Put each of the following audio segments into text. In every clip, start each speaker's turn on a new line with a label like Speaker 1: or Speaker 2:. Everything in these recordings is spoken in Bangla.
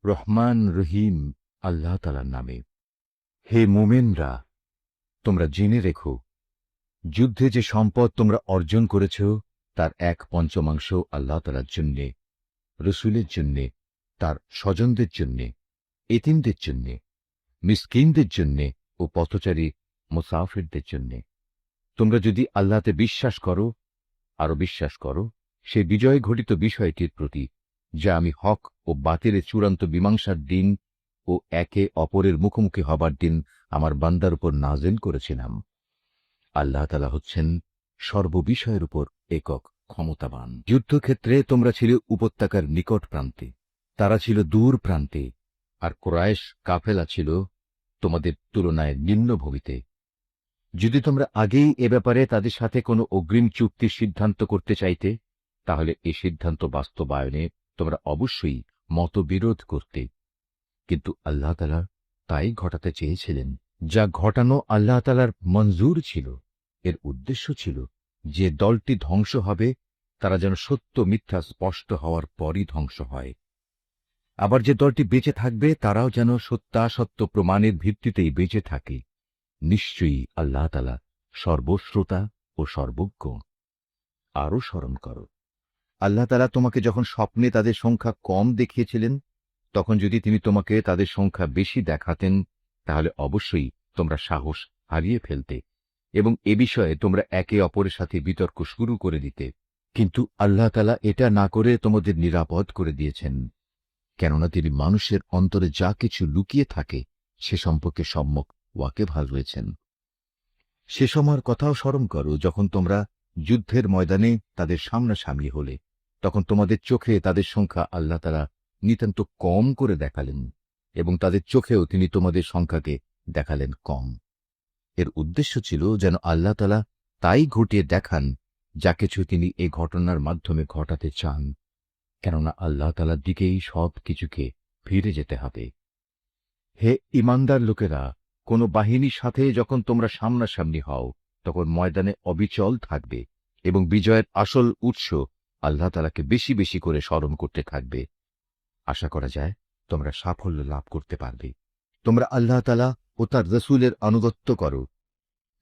Speaker 1: রহমান রহিম আল্লাহ তাআলার নামে। হে মুমিনরা, তোমরা জেনে রেখো, যুদ্ধে যে সম্পদ তোমরা অর্জন করেছ তার 1/5 আল্লাহ তাআলার জন্যে, রসূলের জন্যে, তার স্বজনদের জন্যে, এতিমদের জন্যে, মিসকিনদের জন্যে ও পথচারী মুসাফিরদের জন্যে। তোমরা যদি আল্লাহতে বিশ্বাস করো, আরো বিশ্বাস করো সেই বিজয় ঘটিত বিষয়টির প্রতি, যা আমি হক ও বাতিলের চূড়ান্ত মীমাংসার দিন ও একে অপরের মুখোমুখি হবার দিন আমার বান্দার উপর নাযিল করেছিলাম। আল্লাহ তাআলা হচ্ছেন সর্ববিষয়ের উপর একক ক্ষমতাবান। যুদ্ধক্ষেত্রে তোমরা ছিলে উপত্যকার নিকট প্রান্তে, তারা ছিল দূর প্রান্তে, আর কুরাইশ কাফেলা ছিল তোমাদের তুলনায় নিম্নভূমিতে। যদি তোমরা আগেই এ ব্যাপারে তাদের সাথে কোনো অগ্রিম চুক্তির সিদ্ধান্ত করতে চাইতে, তাহলে এই সিদ্ধান্ত বাস্তবায়নে তোমরা অবশ্যই মতবিরোধ করতে। কিন্তু আল্লাহ তাআলা তাই ঘটাতে চেয়েছিলেন। যা ঘটানো আল্লাহ তাআলার মঞ্জুর ছিল। এর উদ্দেশ্য ছিল যে দলটি ধ্বংস হবে তারা যেন সত্য মিথ্যা স্পষ্ট হওয়ার পরই ধ্বংস হয়, আবার যে দলটি বেঁচে থাকবে তারাও যেন সত্যাসত্য প্রমাণের ভিত্তিতেই বেঁচে থাকে। নিশ্চয়ই আল্লাহ তাআলা সর্বশ্রোতা ও সর্বজ্ঞ। আরও স্মরণ করো, আল্লাহ তাআলা তোমাকে যখন স্বপ্নে তাদের সংখ্যা কম দেখিয়েছিলেন, তখন যদি তিনি তোমাকে তাদের সংখ্যা বেশি দেখাতেন, তাহলে অবশ্যই তোমরা সাহস হারিয়ে ফেলতে এবং এ বিষয়ে তোমরা একে অপরের সাথে বিতর্ক শুরু করে দিতে। কিন্তু আল্লাহ তাআলা এটা না করে তোমাদের নিরাপদ করে দিয়েছেন, কেননা তিনি মানুষের অন্তরে যা কিছু লুকিয়ে থাকে সে সম্পর্কে সম্যক ওয়াকিবহাল রয়েছেন। সে সময়ের কথাও স্মরণ করো যখন তোমরা যুদ্ধের ময়দানে তাদের সামনাসামনি হলে, তখন তোমাদের চোখে তাদের সংখ্যা আল্লাহ তাআলা নিতান্ত কম করে দেখালেন এবং তাদের চোখেও তিনি তোমাদের সংখ্যাকে দেখালেন কম। এর উদ্দেশ্য ছিল যেন আল্লাহ তাআলা তাই ঘটিয়ে দেখান যা কিছু তিনি এই ঘটনার মাধ্যমে ঘটাতে চান, কেননা আল্লাহ তাআলার দিকেই সব কিছুকে ফিরে যেতে হবে। হে ঈমানদার লোকেরা, কোন বাহিনীর সাথে যখন তোমরা সামনাসামনি হও, তখন ময়দানে অবিচল থাকবে এবং বিজয়ের আসল উৎস আল্লাহ তাআলাকে বেশি বেশি করে স্মরণ করতে থাকবে। আশা করা যায় তোমরা সাফল্য লাভ করতে পারবে। তোমরা আল্লাহ তাআলা ও তার রসূলের আনুগত্য করো,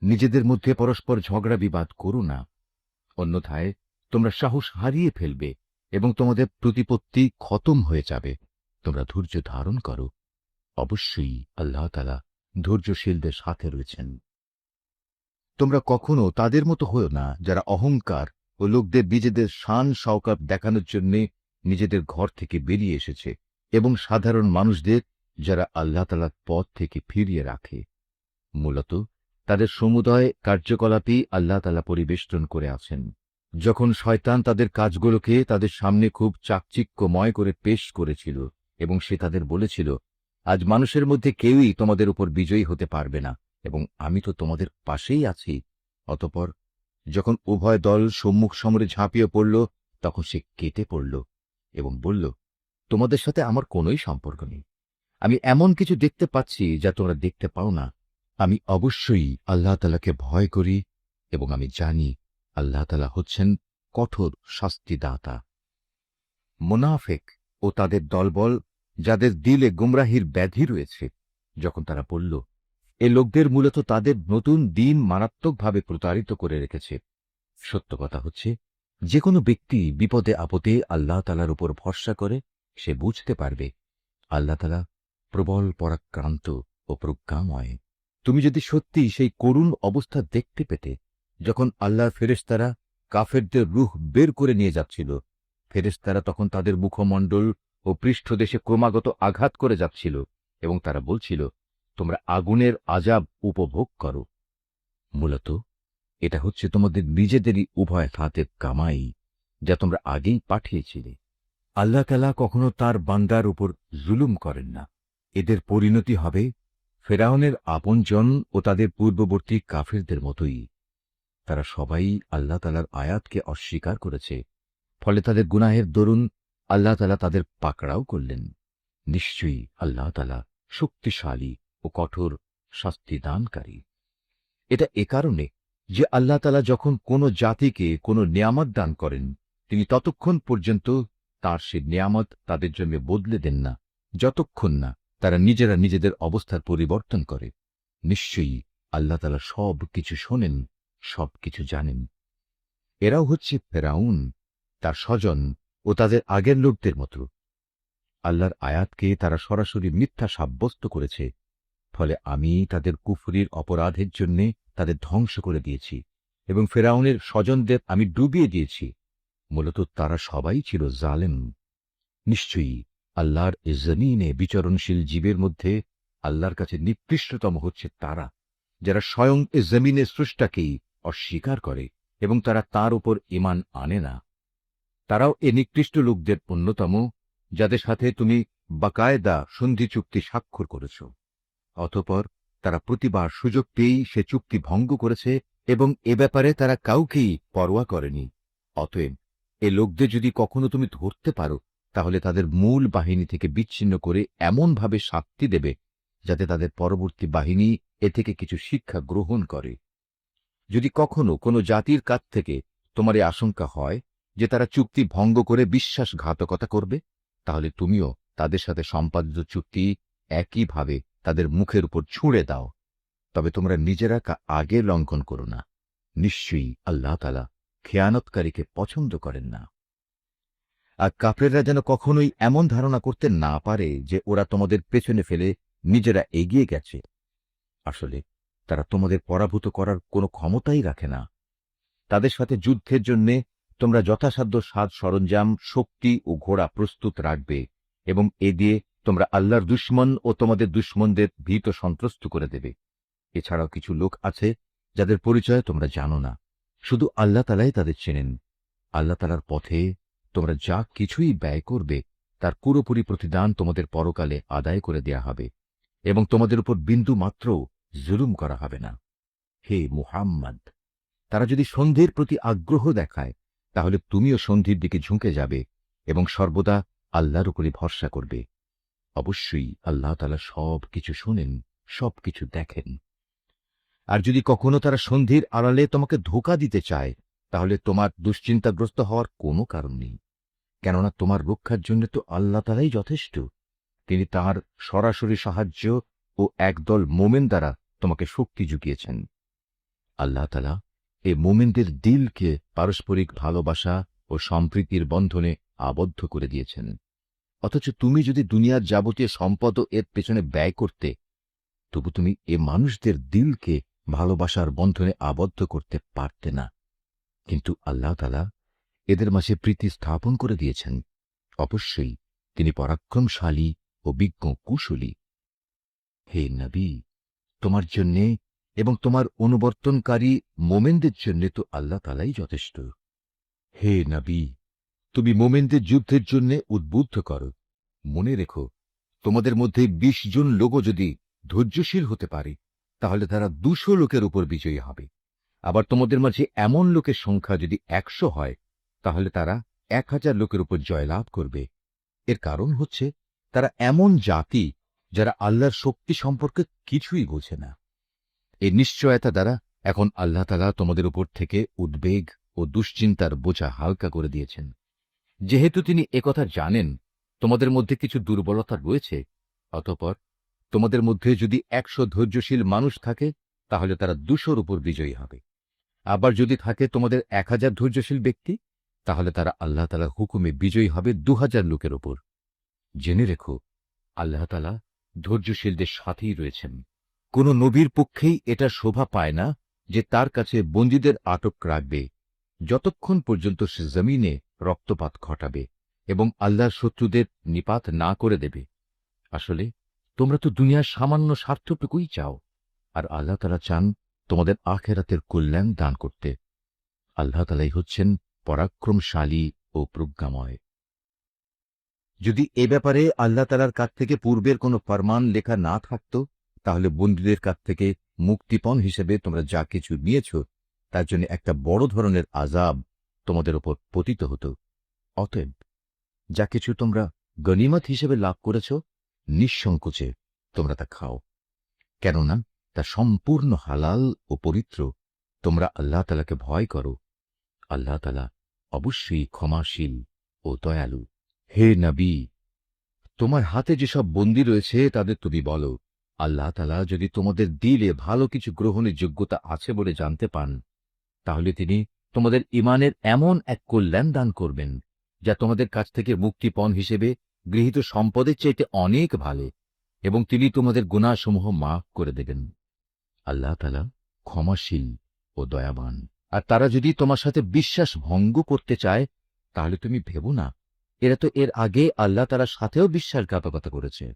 Speaker 1: নিজেদের মধ্যে পরস্পর ঝগড়া বিবাদ করো না, অন্যথায় তোমরা সাহস হারিয়ে ফেলবে এবং তোমাদের প্রতিপত্তি খতম হয়ে যাবে। তোমরা ধৈর্য ধারণ করো, অবশ্যই আল্লাহ তাআলা ধৈর্যশীলদের সাথে রয়েছেন। তোমরা কখনো তাদের মতো হও না যারা অহংকার ও লোকদের নিজেদের শান শওকত দেখানোর জন্য নিজেদের ঘর থেকে বেরিয়ে এসেছে এবং সাধারণ মানুষদের যারা আল্লাহ তাআলার পথ থেকে ফিরিয়ে রাখে। মূলত তাদের সমুদয় কার্যকলাপই আল্লাহ তাআলা পরিবেষ্টন করে আছেন। যখন শয়তান তাদের কাজগুলোকে তাদের সামনে খুব চাকচিক্যময় করে পেশ করেছিল এবং সে তাদের বলেছিল, আজ মানুষের মধ্যে কেউই তোমাদের উপর বিজয়ী হতে পারবে না এবং আমি তো তোমাদের পাশেই আছি। অতঃপর যখন উভয় দল সম্মুখ সমরে ঝাঁপিয়ে পড়ল, তখন সে কেটে পড়ল এবং বলল, তোমাদের সাথে আমার কোনোই সম্পর্ক নেই। আমি এমন কিছু দেখতে পাচ্ছি যা তোমরা দেখতে পাও না। আমি অবশ্যই আল্লাহ তাআলাকে ভয় করি এবং আমি জানি আল্লাহ তাআলা হচ্ছেন কঠোর শাস্তিদাতা। মুনাফিক ও তাদের দলবল, যাদের দিলে গুমরাহির ব্যাধি রয়েছে, যখন তারা বলল, এ লোকদের মূলত তাদের নতুন দিন মারাত্মকভাবে প্রতারিত করে রেখেছে। সত্য কথা হচ্ছে, যে কোনো ব্যক্তি বিপদে আপদে আল্লাহ তাআলার উপর ভরসা করে সে বুঝতে পারবে আল্লাহ তাআলা প্রবল পরাক্রান্ত ও প্রজ্ঞাময়। তুমি যদি সত্যি সেই করুণ অবস্থা দেখতে পেতে, যখন আল্লাহর ফেরেশতারা কাফেরদের রূহ বের করে নিয়ে যাচ্ছিল, ফেরেশতারা তখন তাদের মুখমণ্ডল ও পৃষ্ঠদেশে ক্রমাগত আঘাত করে যাচ্ছিল এবং তারা বলছিল, তোমরা আগুনের আযাব উপভোগ করো। মূলত এটা হচ্ছে তোমাদের নিজেদেরই উভয় হাতের কামাই, যা তোমরা আগেই পাঠিয়েছিলে। আল্লাহ তাআলা কখনো তার বান্দার উপর জুলুম করেন না। এদের পরিণতি হবে ফেরাউনের আপনজন ও তাদের পূর্ববর্তী কাফেরদের মতোই। তারা সবাই আল্লাহ তাআলার আয়াতকে অস্বীকার করেছে, ফলে তাদের গুনাহের দরুন আল্লাহ তাআলা তাদের পাকড়াও করলেন। নিশ্চয়ই আল্লাহ তাআলা শক্তিশালী ও কঠোর শাস্তিদানকারী। এটা এ কারণে যে আল্লাহ তাআলা যখন কোনো জাতিকে কোনো নেয়ামত দান করেন, তিনি ততক্ষণ পর্যন্ত তার সে নেয়ামত তাদের জন্য বদলে দেন না, যতক্ষণ না তারা নিজেরা নিজেদের অবস্থার পরিবর্তন করে। নিশ্চয়ই আল্লাহ তাআলা সব কিছু শোনেন, সব কিছু জানেন। এরাও হচ্ছে ফেরাউন, তার স্বজন ও তাদের আগের লোকদের মতো। আল্লাহর আয়াতকে তারা সরাসরি মিথ্যা সাব্যস্ত করেছে, ফলে আমি তাদের কুফরির অপরাধের জন্য তাদের ধ্বংস করে দিয়েছি এবং ফেরাউনের স্বজনদের আমি ডুবিয়ে দিয়েছি। মূলত তারা সবাই ছিল জালেম। নিশ্চয়ই আল্লাহর এ জমিনে বিচরণশীল জীবের মধ্যে আল্লাহর কাছে নিকৃষ্টতম হচ্ছে তারা, যারা স্বয়ং এ জমিনের স্রষ্টাকেই অস্বীকার করে এবং তারা তার উপর ঈমান আনে না। তারাও এ নিকৃষ্ট লোকদের অন্যতম, যাদের সাথে তুমি বাকায়দা সন্ধি চুক্তি স্বাক্ষর করেছ। অতঃপর তারা প্রতিবার সুযোগ পেয়েই সে চুক্তি ভঙ্গ করেছে এবং এ ব্যাপারে তারা কাউকেই পরোয়া করেনি। অতএব এ লোকদের যদি কখনো তুমি ধরতে পারো, তাহলে তাদের মূল বাহিনী থেকে বিচ্ছিন্ন করে এমনভাবে শাস্তি দেবে যাতে তাদের পরবর্তী বাহিনী এ থেকে কিছু শিক্ষা গ্রহণ করে। যদি কখনো কোনো জাতির কাছ থেকে তোমার এই আশঙ্কা হয় যে তারা চুক্তি ভঙ্গ করে বিশ্বাসঘাতকতা করবে, তাহলে তুমিও তাদের সাথে সম্পাদিত চুক্তি একইভাবে তাদের মুখের উপর ছুঁড়ে দাও। তবে তোমরা নিজেরা আগে লঙ্ঘন করো না। নিশ্চয়ই আল্লাহ তাআলা খেয়ানতকারীকে পছন্দ করেন না। আর কাফেররা যেন কখনোই এমন ধারণা করতে না পারে যে ওরা তোমাদের পেছনে ফেলে নিজেরা এগিয়ে গেছে। আসলে তারা তোমাদের পরাভূত করার কোনো ক্ষমতাই রাখে না। তাদের সাথে যুদ্ধের জন্য তোমরা যথাসাধ্য সাজ সরঞ্জাম, শক্তি ও ঘোড়া প্রস্তুত রাখবে এবং এ দিয়ে তোমরা আল্লাহর দুশমন ও তোমাদের দুশমনদের ভীত সন্ত্রস্ত করে দেবে। এছাড়াও কিছু লোক আছে যাদের পরিচয় তোমরা জানো না, শুধু আল্লাহ তাআলাই তাদের চেনেন। আল্লাহ তাআলার পথে তোমরা যা কিছুই ব্যয় করবে তার পুরোপুরি প্রতিদান তোমাদের পরকালে আদায় করে দেয়া হবে এবং তোমাদের উপর বিন্দু মাত্র জুলুম করা হবে না। হে মুহাম্মদ, তারা যদি সন্ধির প্রতি আগ্রহ দেখায়, তাহলে তুমিও সন্ধির দিকে ঝুঁকে যাবে এবং সর্বদা আল্লাহর উপরই ভরসা করবে। অবশ্যই আল্লাহ তাআলা সব কিছু শোনেন, সব কিছু দেখেন। আর যদি কখনো তারা সন্ধির আড়ালে তোমাকে ধোঁকা দিতে চায়, তাহলে তোমার দুশ্চিন্তাগ্রস্ত হওয়ার কোনো কারণ নেই, কেননা তোমার রক্ষার জন্য তো আল্লাহ তাআলাই যথেষ্ট। তিনি তাঁর সরাসরি সাহায্য ও একদল মোমেন দ্বারা তোমাকে শক্তি জুগিয়েছেন। আল্লাহ তাআলা এ মোমেনদের দিলকে পারস্পরিক ভালোবাসা ও সম্প্রীতির বন্ধনে আবদ্ধ করে দিয়েছেন। অথচ তুমি যদি দুনিয়ার যাবতীয় সম্পদও এর পেছনে ব্যয় করতে, তবু তুমি এ মানুষদের দিলকে ভালোবাসার বন্ধনে আবদ্ধ করতে পারতে না। কিন্তু আল্লাহ তাআলা এদের মাঝে প্রীতি স্থাপন করে দিয়েছেন। অবশ্যই তিনি পরাক্রমশালী ও বিজ্ঞ কুশলী। হে নবী, তোমার জন্যে এবং তোমার অনুবর্তনকারী মোমেনদের জন্য তো আল্লাহ তাআলাই যথেষ্ট। হে নবী, তুমি মোমেনদের যুদ্ধের জন্য উদ্বুদ্ধ করো। মনে রেখো, তোমাদের মধ্যে ২০ জন লোকও যদি ধৈর্যশীল হতে পারে, তাহলে তারা ২০০ লোকের উপর বিজয়ী হবে। আবার তোমাদের মাঝে এমন লোকের সংখ্যা যদি ১০০ হয়, তাহলে তারা ১০০০ লোকের উপর জয়লাভ করবে। এর কারণ হচ্ছে তারা এমন জাতি যারা আল্লাহর শক্তি সম্পর্কে কিছুই বোঝে না। এই নিশ্চয়তা দ্বারা এখন আল্লাহ তাআলা তোমাদের উপর থেকে উদ্বেগ ও দুশ্চিন্তার বোঝা হালকা করে দিয়েছেন। যেহেতু তিনি একথা জানেন তোমাদের মধ্যে কিছু দুর্বলতা রয়েছে, অতঃপর তোমাদের মধ্যে যদি ১০০ ধৈর্যশীল মানুষ থাকে, তাহলে তারা ২০০-র উপর বিজয়ী হবে। আবার যদি থাকে তোমাদের ১০০০ ধৈর্যশীল ব্যক্তি, তাহলে তারা আল্লাহ তাআলার হুকুমে বিজয়ী হবে ২০০০ লোকের উপর। জেনে রেখো, আল্লাহ তাআলা ধৈর্যশীলদের সাথেই রয়েছেন। কোন নবীর পক্ষেই এটা শোভা পায় না যে তার কাছে বন্দীদের আটক রাখবে, যতক্ষণ পর্যন্ত সে জমিনে রক্তপাত ঘটাবে এবং আল্লাহর শত্রুদের নিপাত না করে দেবে। আসলে তোমরা তো দুনিয়ার সামান্য স্বার্থটুকুই চাও, আর আল্লাহ তাআলা চান তোমাদের আখিরাতের কল্যাণ দান করতে। আল্লাহ তাআলাই হচ্ছেন পরাক্রমশালী ও প্রজ্ঞাময়। যদি এ ব্যাপারে আল্লাহ তাআলার কাছ থেকে পূর্বের কোনো ফরমান লেখা না থাকত, তাহলে বন্দীদের কাছ থেকে মুক্তিপণ হিসেবে তোমরা যা কিছু নিয়েছ, তার জন্য একটা বড় ধরনের আযাব তোমাদের উপর পতিত হতো। অতএব যা কিছু তোমরা গনিমত হিসেবে লাভ করেছ, নিঃসংকোচে তোমরা তা খাও, কেননা তা সম্পূর্ণ হালাল ও পবিত্র। তোমরা আল্লাহ তাআলাকে ভয় করো। আল্লাহ তাআলা অবশ্যই ক্ষমাশীল ও দয়ালু। হে নবী, তোমার হাতে যেসব বন্দী রয়েছে তাদের তুমি বলো, আল্লাহ তাআলা যদি তোমাদের দিলে ভালো কিছু গ্রহণের যোগ্যতা আছে বলে জানতে পান, তাহলে তিনি তোমাদের ঈমানের এমন এক কল্যাণ দান করবেন যা তোমাদের কাছ থেকে মুক্তিপণ হিসেবে গৃহীত সম্পদের চাইতে অনেক ভালো, এবং তিনি তোমাদের গুনাহসমূহ মাফ করে দেবেন। আল্লাহ তাআলা ক্ষমাশীল ও দয়াবান। আর তারা যদি তোমার সাথে বিশ্বাস ভঙ্গ করতে চায়, তাহলে তুমি ভেবো না, এরা তো এর আগে আল্লাহ তাআলার সাথেও বিশ্বাসঘাতকতা করেছে,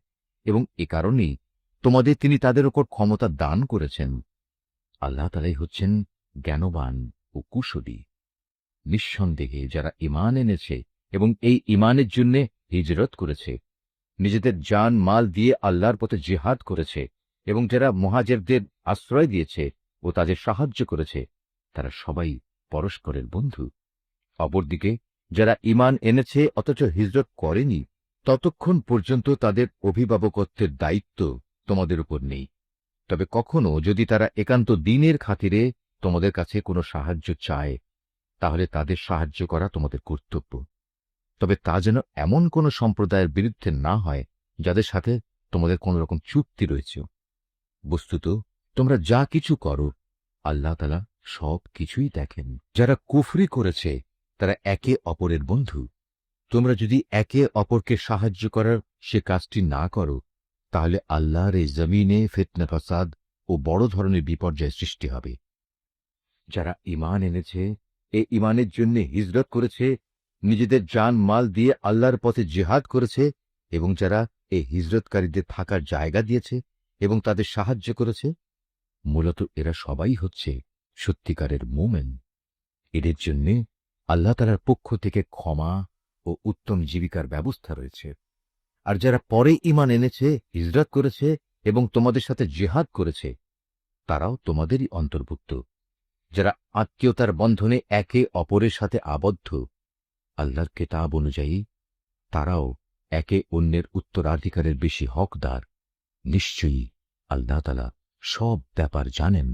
Speaker 1: এবং এ কারণেই তোমাদের তিনি তাদের উপর ক্ষমতা দান করেছেন। আল্লাহ তাআলাই হচ্ছেন জ্ঞানবান ও কুশলী। নিঃসন্দেহে যারা ঈমান এনেছে এবং এই ঈমানের জন্য হিজরত করেছে, নিজেদের জান মাল দিয়ে আল্লাহর পথে জিহাদ করেছে, এবং যারা মুহাজিরদের আশ্রয় দিয়েছে ও তাদের সাহায্য করেছে, তারা সবাই পরস্পরের বন্ধু। অপরদিকে যারা ঈমান এনেছে অথচ হিজরত করেনি, ততক্ষণ পর্যন্ত তাদের অভিভাবকত্বের দায়িত্ব তোমাদের উপর নেই। তবে কখনো যদি তারা একান্ত দ্বীনের খাতিরে তোমাদের কাছে কোনো সাহায্য চায়, তাহলে তাদের সাহায্য করা তোমাদের কর্তব্য। তবে তা যেন এমন কোনো সম্প্রদায়ের বিরুদ্ধে না হয় যাদের সাথে তোমাদের কোনো রকম চুক্তি রয়েছে। বস্তুত তোমরা যা কিছু করো, আল্লাহ তাআলা সব কিছুই দেখেন। যারা কুফরি করেছে তারা একে অপরের বন্ধু। তোমরা যদি একে অপরকে সাহায্য করার সে কাজটি না করো, তাহলে আল্লাহর এই জমিনে ফিতনা ফাসাদ ও বড় ধরনের বিপর্যয় সৃষ্টি হবে। যারা ঈমান এনেছে, এ ঈমানের জন্য হিজরত করেছে, নিজেদের জান মাল দিয়ে আল্লাহর পথে জিহাদ করেছে, এবং যারা এই হিজরতকারীদের থাকার জায়গা দিয়েছে এবং তাদের সাহায্য করেছে, মূলত এরা সবাই হচ্ছে সত্যিকারের মুমিন। এদের জন্য আল্লাহ তাআলার পক্ষ থেকে ক্ষমা ও উত্তম জীবিকার ব্যবস্থা রয়েছে। আর যারা পরে ঈমান এনেছে, হিজরত করেছে এবং তোমাদের সাথে জিহাদ করেছে, তারাও তোমাদেরই অন্তর্ভুক্ত। যারা আত্মীয়তার বন্ধনে একে অপরের সাথে আবদ্ধ, আল্লাহর কিতাব অনুযায়ী তারাও একে অন্যের উত্তরাধিকারের বেশি হকদার। নিশ্চয়ই আল্লাহ তাআলা সব ব্যাপার জানেন।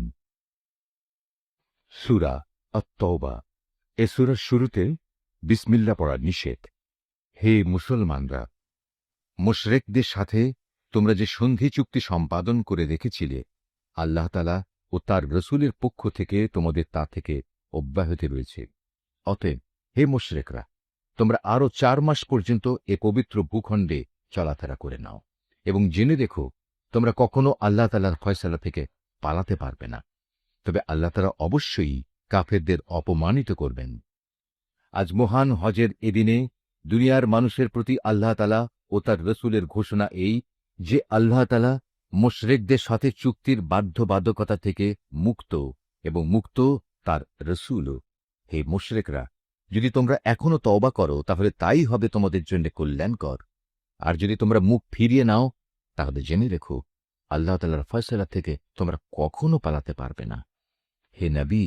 Speaker 1: সূরা আত-তাওবা। এ সূরার শুরুতে বিসমিল্লাহ পড়া নিষেধ। হে মুসলমানরা, মুশরিকদের সাথে তোমরা যে সন্ধি চুক্তি সম্পাদন করে রেখেছিলে, আল্লাহ তাআলা ও তার রসূলের পক্ষ থেকে তোমাদের তা থেকে অব্যাহত রয়েছে। অতএব হে মুশরিকরা, তোমরা আরো 4 মাস পর্যন্ত এ পবিত্র ভূখণ্ডে চলাফেরা করে নাও, এবং জেনে দেখো তোমরা কখনো আল্লাহ তাআলার ফয়সালা থেকে পালাতে পারবে না। তবে আল্লাহ তাআলা অবশ্যই কাফেরদের অপমানিত করবেন। আজ মহান হজের এদিনে দুনিয়ার মানুষের প্রতি আল্লাহ তাআলা ও তার রসূলের ঘোষণা এই যে আল্লাহ তাআলা মুশরিকদের সাথে চুক্তির বাধ্যবাধকতা থেকে মুক্ত, এবং মুক্ত তার রসূলও। হে মুশরিকরা, যদি তোমরা এখনো তওবা করো তাহলে তাই হবে তোমাদের জন্য কল্যাণকর। আর যদি তোমরা মুখ ফিরিয়ে নাও, তাহলে জেনে রেখো আল্লাহ তাআলার ফয়সালা থেকে তোমরা কখনো পালাতে পারবে না। হে নবী,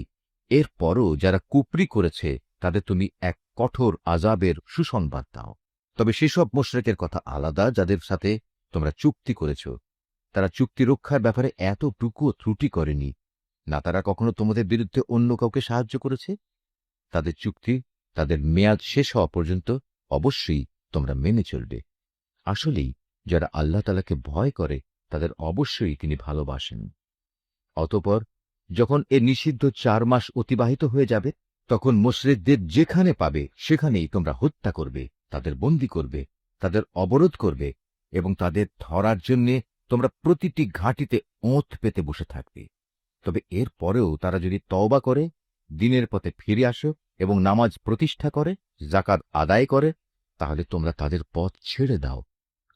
Speaker 1: এর পরও যারা কুফরি করেছে তাদের তুমি এক কঠোর আযাবের সুসংবাদ দাও। তবে সেসব মুশরিকের কথা আলাদা যাদের সাথে তোমরা চুক্তি করেছ। তারা চুক্তি রক্ষার ব্যাপারে এতটুকুও ত্রুটি করেনি, না তারা কখনো তোমাদের বিরুদ্ধে অন্য কাউকে সাহায্য করেছে। তাদের চুক্তি তাদের মেয়াদ শেষ হওয়া পর্যন্ত অবশ্যই তোমরা মেনে চলবে। আসলেই যারা আল্লাহ তাআলাকে ভয় করে তাদের অবশ্যই তিনি ভালোবাসেন। অতঃপর যখন এ নিষিদ্ধ 4 মাস অতিবাহিত হয়ে যাবে, তখন মুশরিকদের যেখানে পাবে সেখানেই তোমরা হত্যা করবে, তাদের বন্দী করবে, তাদের অবরোধ করবে, এবং তাদের ধরার জন্য তোমরা প্রতিটি ঘাঁটিতে ওঁত পেতে বসে থাকবে। তবে এর পরেও তারা যদি তওবা করে, দ্বীনের পথে ফিরে আসে এবং নামাজ প্রতিষ্ঠা করে, যাকাত আদায় করে, তাহলে তোমরা তাদের পথ ছেড়ে দাও।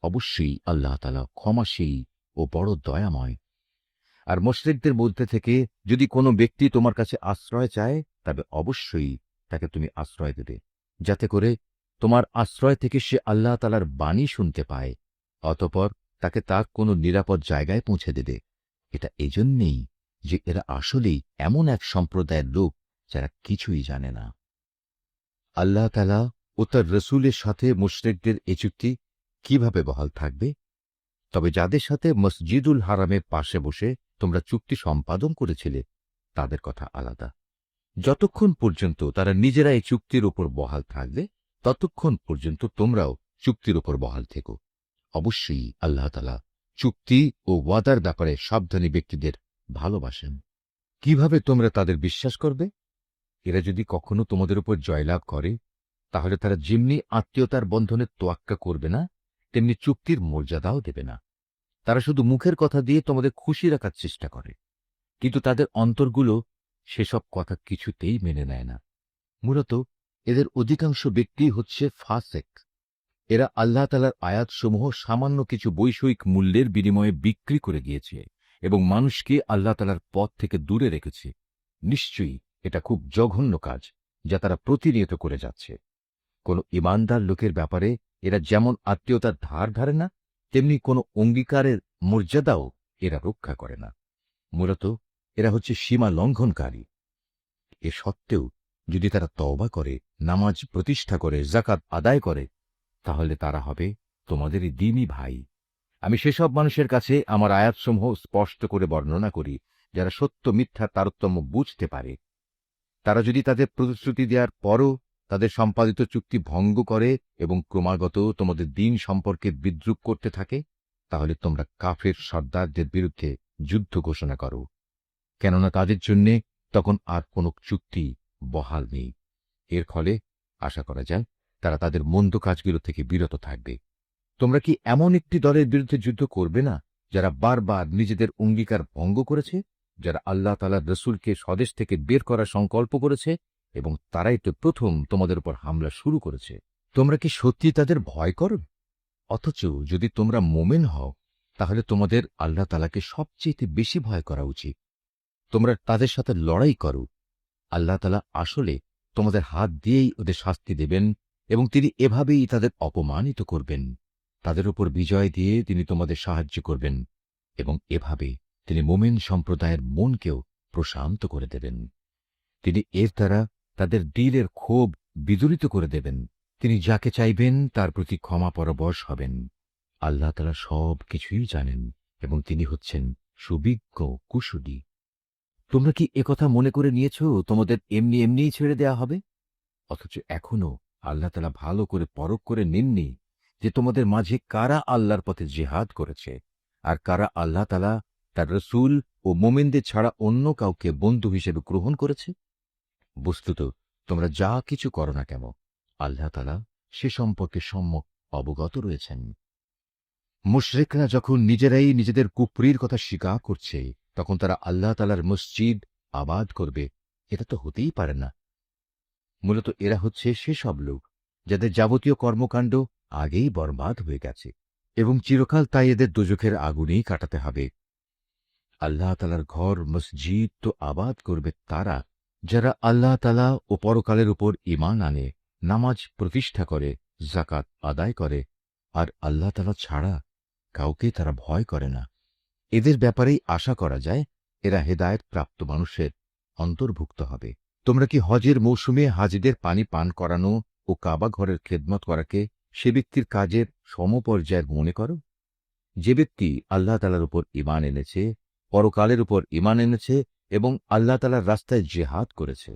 Speaker 1: অবশ্যই আল্লাহ তাআলা ক্ষমাশীল ও বড় দয়াময়। আর মুশরিকদের মধ্যে থেকে যদি কোনো ব্যক্তি তোমার কাছে আশ্রয় চায়, তবে অবশ্যই তাকে তুমি আশ্রয় দেবে, যাতে করে তোমার আশ্রয় থেকে সে আল্লাহ তাআলার বাণী শুনতে পায়। অতঃপর তাকে তার কোনো নিরাপদ জায়গায় পৌঁছে দেবে। এটা এজন্যেই যে এরা আসলেই এমন এক সম্প্রদায়ের লোক যারা কিছুই জানে না। আল্লাহ তাআলা ও তার রসূলের সাথে মুশরিকদের এ চুক্তি কিভাবে বহাল থাকবে? তবে যাদের সাথে মসজিদুল হারামের পাশে বসে তোমরা চুক্তি সম্পাদন করেছিলে, তাদের কথা আলাদা। যতক্ষণ পর্যন্ত তারা নিজেরা এই চুক্তির উপর বহাল থাকবে, ততক্ষণ পর্যন্ত তোমরাও চুক্তির উপর বহাল থেকো। অবশ্যই আল্লাহ তাআলা চুক্তি ও ওয়াদার ব্যাপারে সাবধানী ব্যক্তিদের ভালোবাসেন। কিভাবে তোমরা তাদের বিশ্বাস করবে? এরা যদি কখনো তোমাদের উপর জয়লাভ করে, তাহলে তারা যেমনি আত্মীয়তার বন্ধনে তোয়াক্কা করবে না, তেমনি চুক্তির মর্যাদাও দেবে না। তারা শুধু মুখের কথা দিয়ে তোমাদের খুশি রাখার চেষ্টা করে, কিন্তু তাদের অন্তরগুলো সেসব কথা কিছুতেই মেনে নেয় না। মূলত এদের অধিকাংশ ব্যক্তি হচ্ছে ফাসেক। এরা আল্লাহ তাআলার আয়াতসমূহ সামান্য কিছু বৈষয়িক মূল্যের বিনিময়ে বিক্রি করে গিয়েছে এবং মানুষকে আল্লাহ তাআলার পথ থেকে দূরে রেখেছে। নিশ্চয়ই এটা খুব জঘন্য কাজ, যা তারা প্রতিনিয়ত করে যাচ্ছে। কোন ইমানদার লোকের ব্যাপারে এরা যেমন আত্মীয়তার ধার ধারে না, তেমনি কোনো অঙ্গীকারের মর্যাদাও এরা রক্ষা করে না। মূলত এরা হচ্ছে সীমা লঙ্ঘনকারী। এ সত্ত্বেও যদি তারা তওবা করে, নামাজ প্রতিষ্ঠা করে, যাকাত আদায় করে, তাহলে তারা হবে তোমাদেরই দ্বীনী ভাই। আমি সেসব মানুষের কাছে আমার আয়াতসমূহ স্পষ্ট করে বর্ণনা করি, যারা সত্য মিথ্যার তারতম্য বুঝতে পারে। তারা যদি তাদের প্রতিশ্রুতি দেওয়ার পরও তাদের সম্পাদিত চুক্তি ভঙ্গ করে এবং ক্রমাগত তোমাদের দ্বীন সম্পর্কে বিদ্রূপ করতে থাকে, তাহলে তোমরা কাফের সর্দারদের বিরুদ্ধে যুদ্ধ ঘোষণা করো, কেননা তাদের জন্য তখন আর কোনো চুক্তি বহাল নেই। এর ফলে আশা করা যায় তারা তাদের মন্দ কাজগুলো থেকে বিরত থাকবে। তোমরা কি এমন একটি দলের বিরুদ্ধে যুদ্ধ করবে না, যারা বারবার নিজেদের অঙ্গীকার ভঙ্গ করেছে, যারা আল্লাহ তাআলার রসুলকে স্বদেশ থেকে বের করার সংকল্প করেছে, এবং তারাই তো প্রথম তোমাদের উপর হামলা শুরু করেছে? তোমরা কি সত্যি তাদের ভয় করো? অথচ যদি তোমরা মোমেন হও, তাহলে তোমাদের আল্লাহ তাআলাকে সবচেয়ে বেশি ভয় করা উচিত। তোমরা তাদের সাথে লড়াই করো। আল্লাহ তাআলা আসলে তোমাদের হাত দিয়েই ওদের শাস্তি দেবেন এবং তিনি এভাবেই তাদের অপমানিত করবেন। তাদের উপর বিজয় দিয়ে তিনি তোমাদের সাহায্য করবেন এবং এভাবে তিনি মোমেন সম্প্রদায়ের মনকেও প্রশান্ত করে দেবেন। তিনি এর দ্বারা তাদের দিলের ক্ষোভ বিদূরিত করে দেবেন। তিনি যাকে চাইবেন তার প্রতি ক্ষমা পরবশ হবেন। আল্লাহ তাআলা সব কিছুই জানেন এবং তিনি হচ্ছেন সুবিজ্ঞ কুশলী। তোমরা কি একথা মনে করে নিয়েছ তোমাদের এমনি এমনিই ছেড়ে দেয়া হবে? অথচ এখনো আল্লাহ তাআলা ভালো করে পরখ করে নেননি যে তোমাদের মাঝে কারা আল্লাহর পথে জিহাদ করেছে আর কারা আল্লাহ তাআলা, তার রসূল ও মোমেনদের ছাড়া অন্য কাউকে বন্ধু হিসেবে গ্রহণ করেছে। বস্তুত তোমরা যা কিছু করো না কেন, আল্লাহ তাআলা সে সম্পর্কে সম্যক অবগত রয়েছেন। মুশরিকরা যখন নিজেরাই নিজেদের কুফরির কথা স্বীকার করছে, তখন তারা আল্লাহ তাআলার মসজিদ আবাদ করবে, এটা তো হতেই পারে না। মূলত এরা হচ্ছে সেসব লোক যাদের যাবতীয় কর্মকাণ্ড আগেই বরবাদ হয়ে গেছে এবং চিরকাল তাই এদের দোজখের আগুনেই কাটাতে হবে। আল্লাহ তাআলার ঘর মসজিদ তো আবাদ করবে তারা যারা আল্লাহ তাআলা ও পরকালের উপর ঈমান আনে, নামাজ প্রতিষ্ঠা করে, যাকাত আদায় করে, আর আল্লাহ তাআলা ছাড়া কাউকে তারা ভয় করে না। এদের ব্যাপারেই আশা করা যায় এরা হেদায়েত প্রাপ্ত মানুষের অন্তর্ভুক্ত হবে। তোমরা কি হজের মৌসুমে হাজিদের পানি পান করানো ও কাবা ঘরের খেদমত করাকে সে ব্যক্তির কাজের সমপর্যায়ের মনে করো? যে ব্যক্তি আল্লাহ তাআলার উপর ঈমান এনেছে, পরকালের উপর ঈমান এনেছে এবং আল্লাহ তাআলার রাস্তায় জিহাদ করেছে,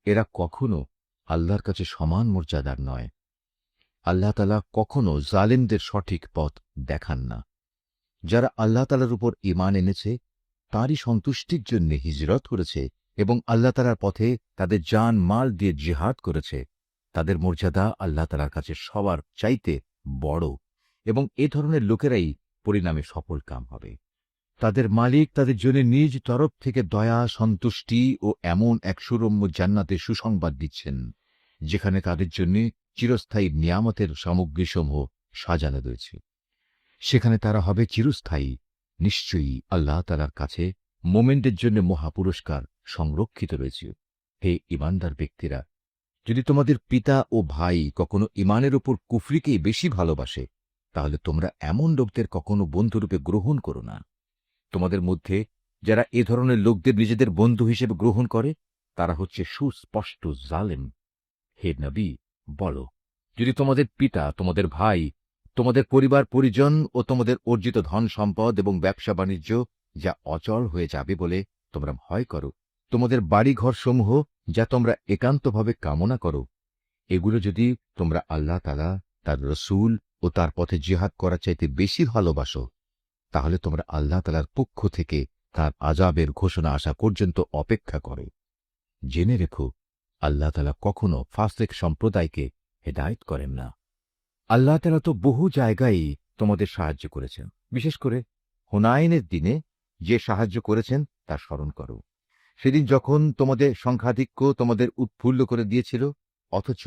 Speaker 1: এরা কখনো আল্লাহর কাছে সমান মর্যাদার নয়। আল্লাহ তাআলা কখনো জালিমদের সঠিক পথ দেখান না। যারা আল্লাহ তাআলার উপর ঈমান এনেছে, তাঁরই সন্তুষ্টির জন্য হিজরত করেছে এবং আল্লাহ তাআলার পথে তাদের জান মাল দিয়ে জিহাদ করেছে, তাদের মর্যাদা আল্লাহ তাআলার কাছে সবার চাইতে বড় এবং এ ধরনের লোকেরাই পরিণামে সফল কাম হবে। তাদের মালিক তাদের জন্য নিজ তরফ থেকে দয়া, সন্তুষ্টি ও এমন এক সুরম্য জান্নাতের সুসংবাদ দিচ্ছেন, যেখানে তাদের জন্য চিরস্থায়ী নিয়ামতের সামগ্রীসমূহ সাজানো রয়েছে। সেখানে তারা হবে চিরস্থায়ী। নিশ্চয়ই আল্লাহ তাআলার কাছে মোমেনদের জন্য মহাপুরস্কার সংরক্ষিত রয়েছে। হে ঈমানদার ব্যক্তিরা, যদি তোমাদের পিতা ও ভাই কখনো ঈমানের উপর কুফরিকেই বেশি ভালোবাসে, তাহলে তোমরা এমন লোকদের কখনো বন্ধুরূপে গ্রহণ করো না। তোমাদের মধ্যে যারা এ ধরনের লোকদের নিজেদের বন্ধু হিসেবে গ্রহণ করে, তারা হচ্ছে সুস্পষ্ট জালেম। হে নবী, বলো, যদি তোমাদের পিতা, তোমাদের ভাই, তোমাদের পরিবার পরিজন ও তোমাদের অর্জিত ধন সম্পদ এবং ব্যবসা বাণিজ্য যা অচল হয়ে যাবে বলে তোমরা ভয় করো, তোমাদের বাড়িঘর সমূহ যা তোমরা একান্তভাবে কামনা করো, এগুলো যদি তোমরা আল্লাহ তাআলা, তার রসূল ও তার পথে জিহাদ করার চাইতে বেশি ভালোবাসো, তাহলে তোমরা আল্লাহ তাআলার পক্ষ থেকে তার আযাবের ঘোষণা আসা পর্যন্ত অপেক্ষা করো। জেনে রেখো, আল্লাহ তাআলা কখনো ফাসিক সম্প্রদায়কে হেদায়েত করেন না। আল্লাহ তাআলা তো বহু জায়গায় তোমাদের সাহায্য করেছেন। বিশেষ করে হুনাইনের দিনে যে সাহায্য করেছেন তা স্মরণ করো। সেদিন যখন তোমাদের সংখ্যাধিক্য তোমাদের উৎফুল্ল করে দিয়েছিল, অথচ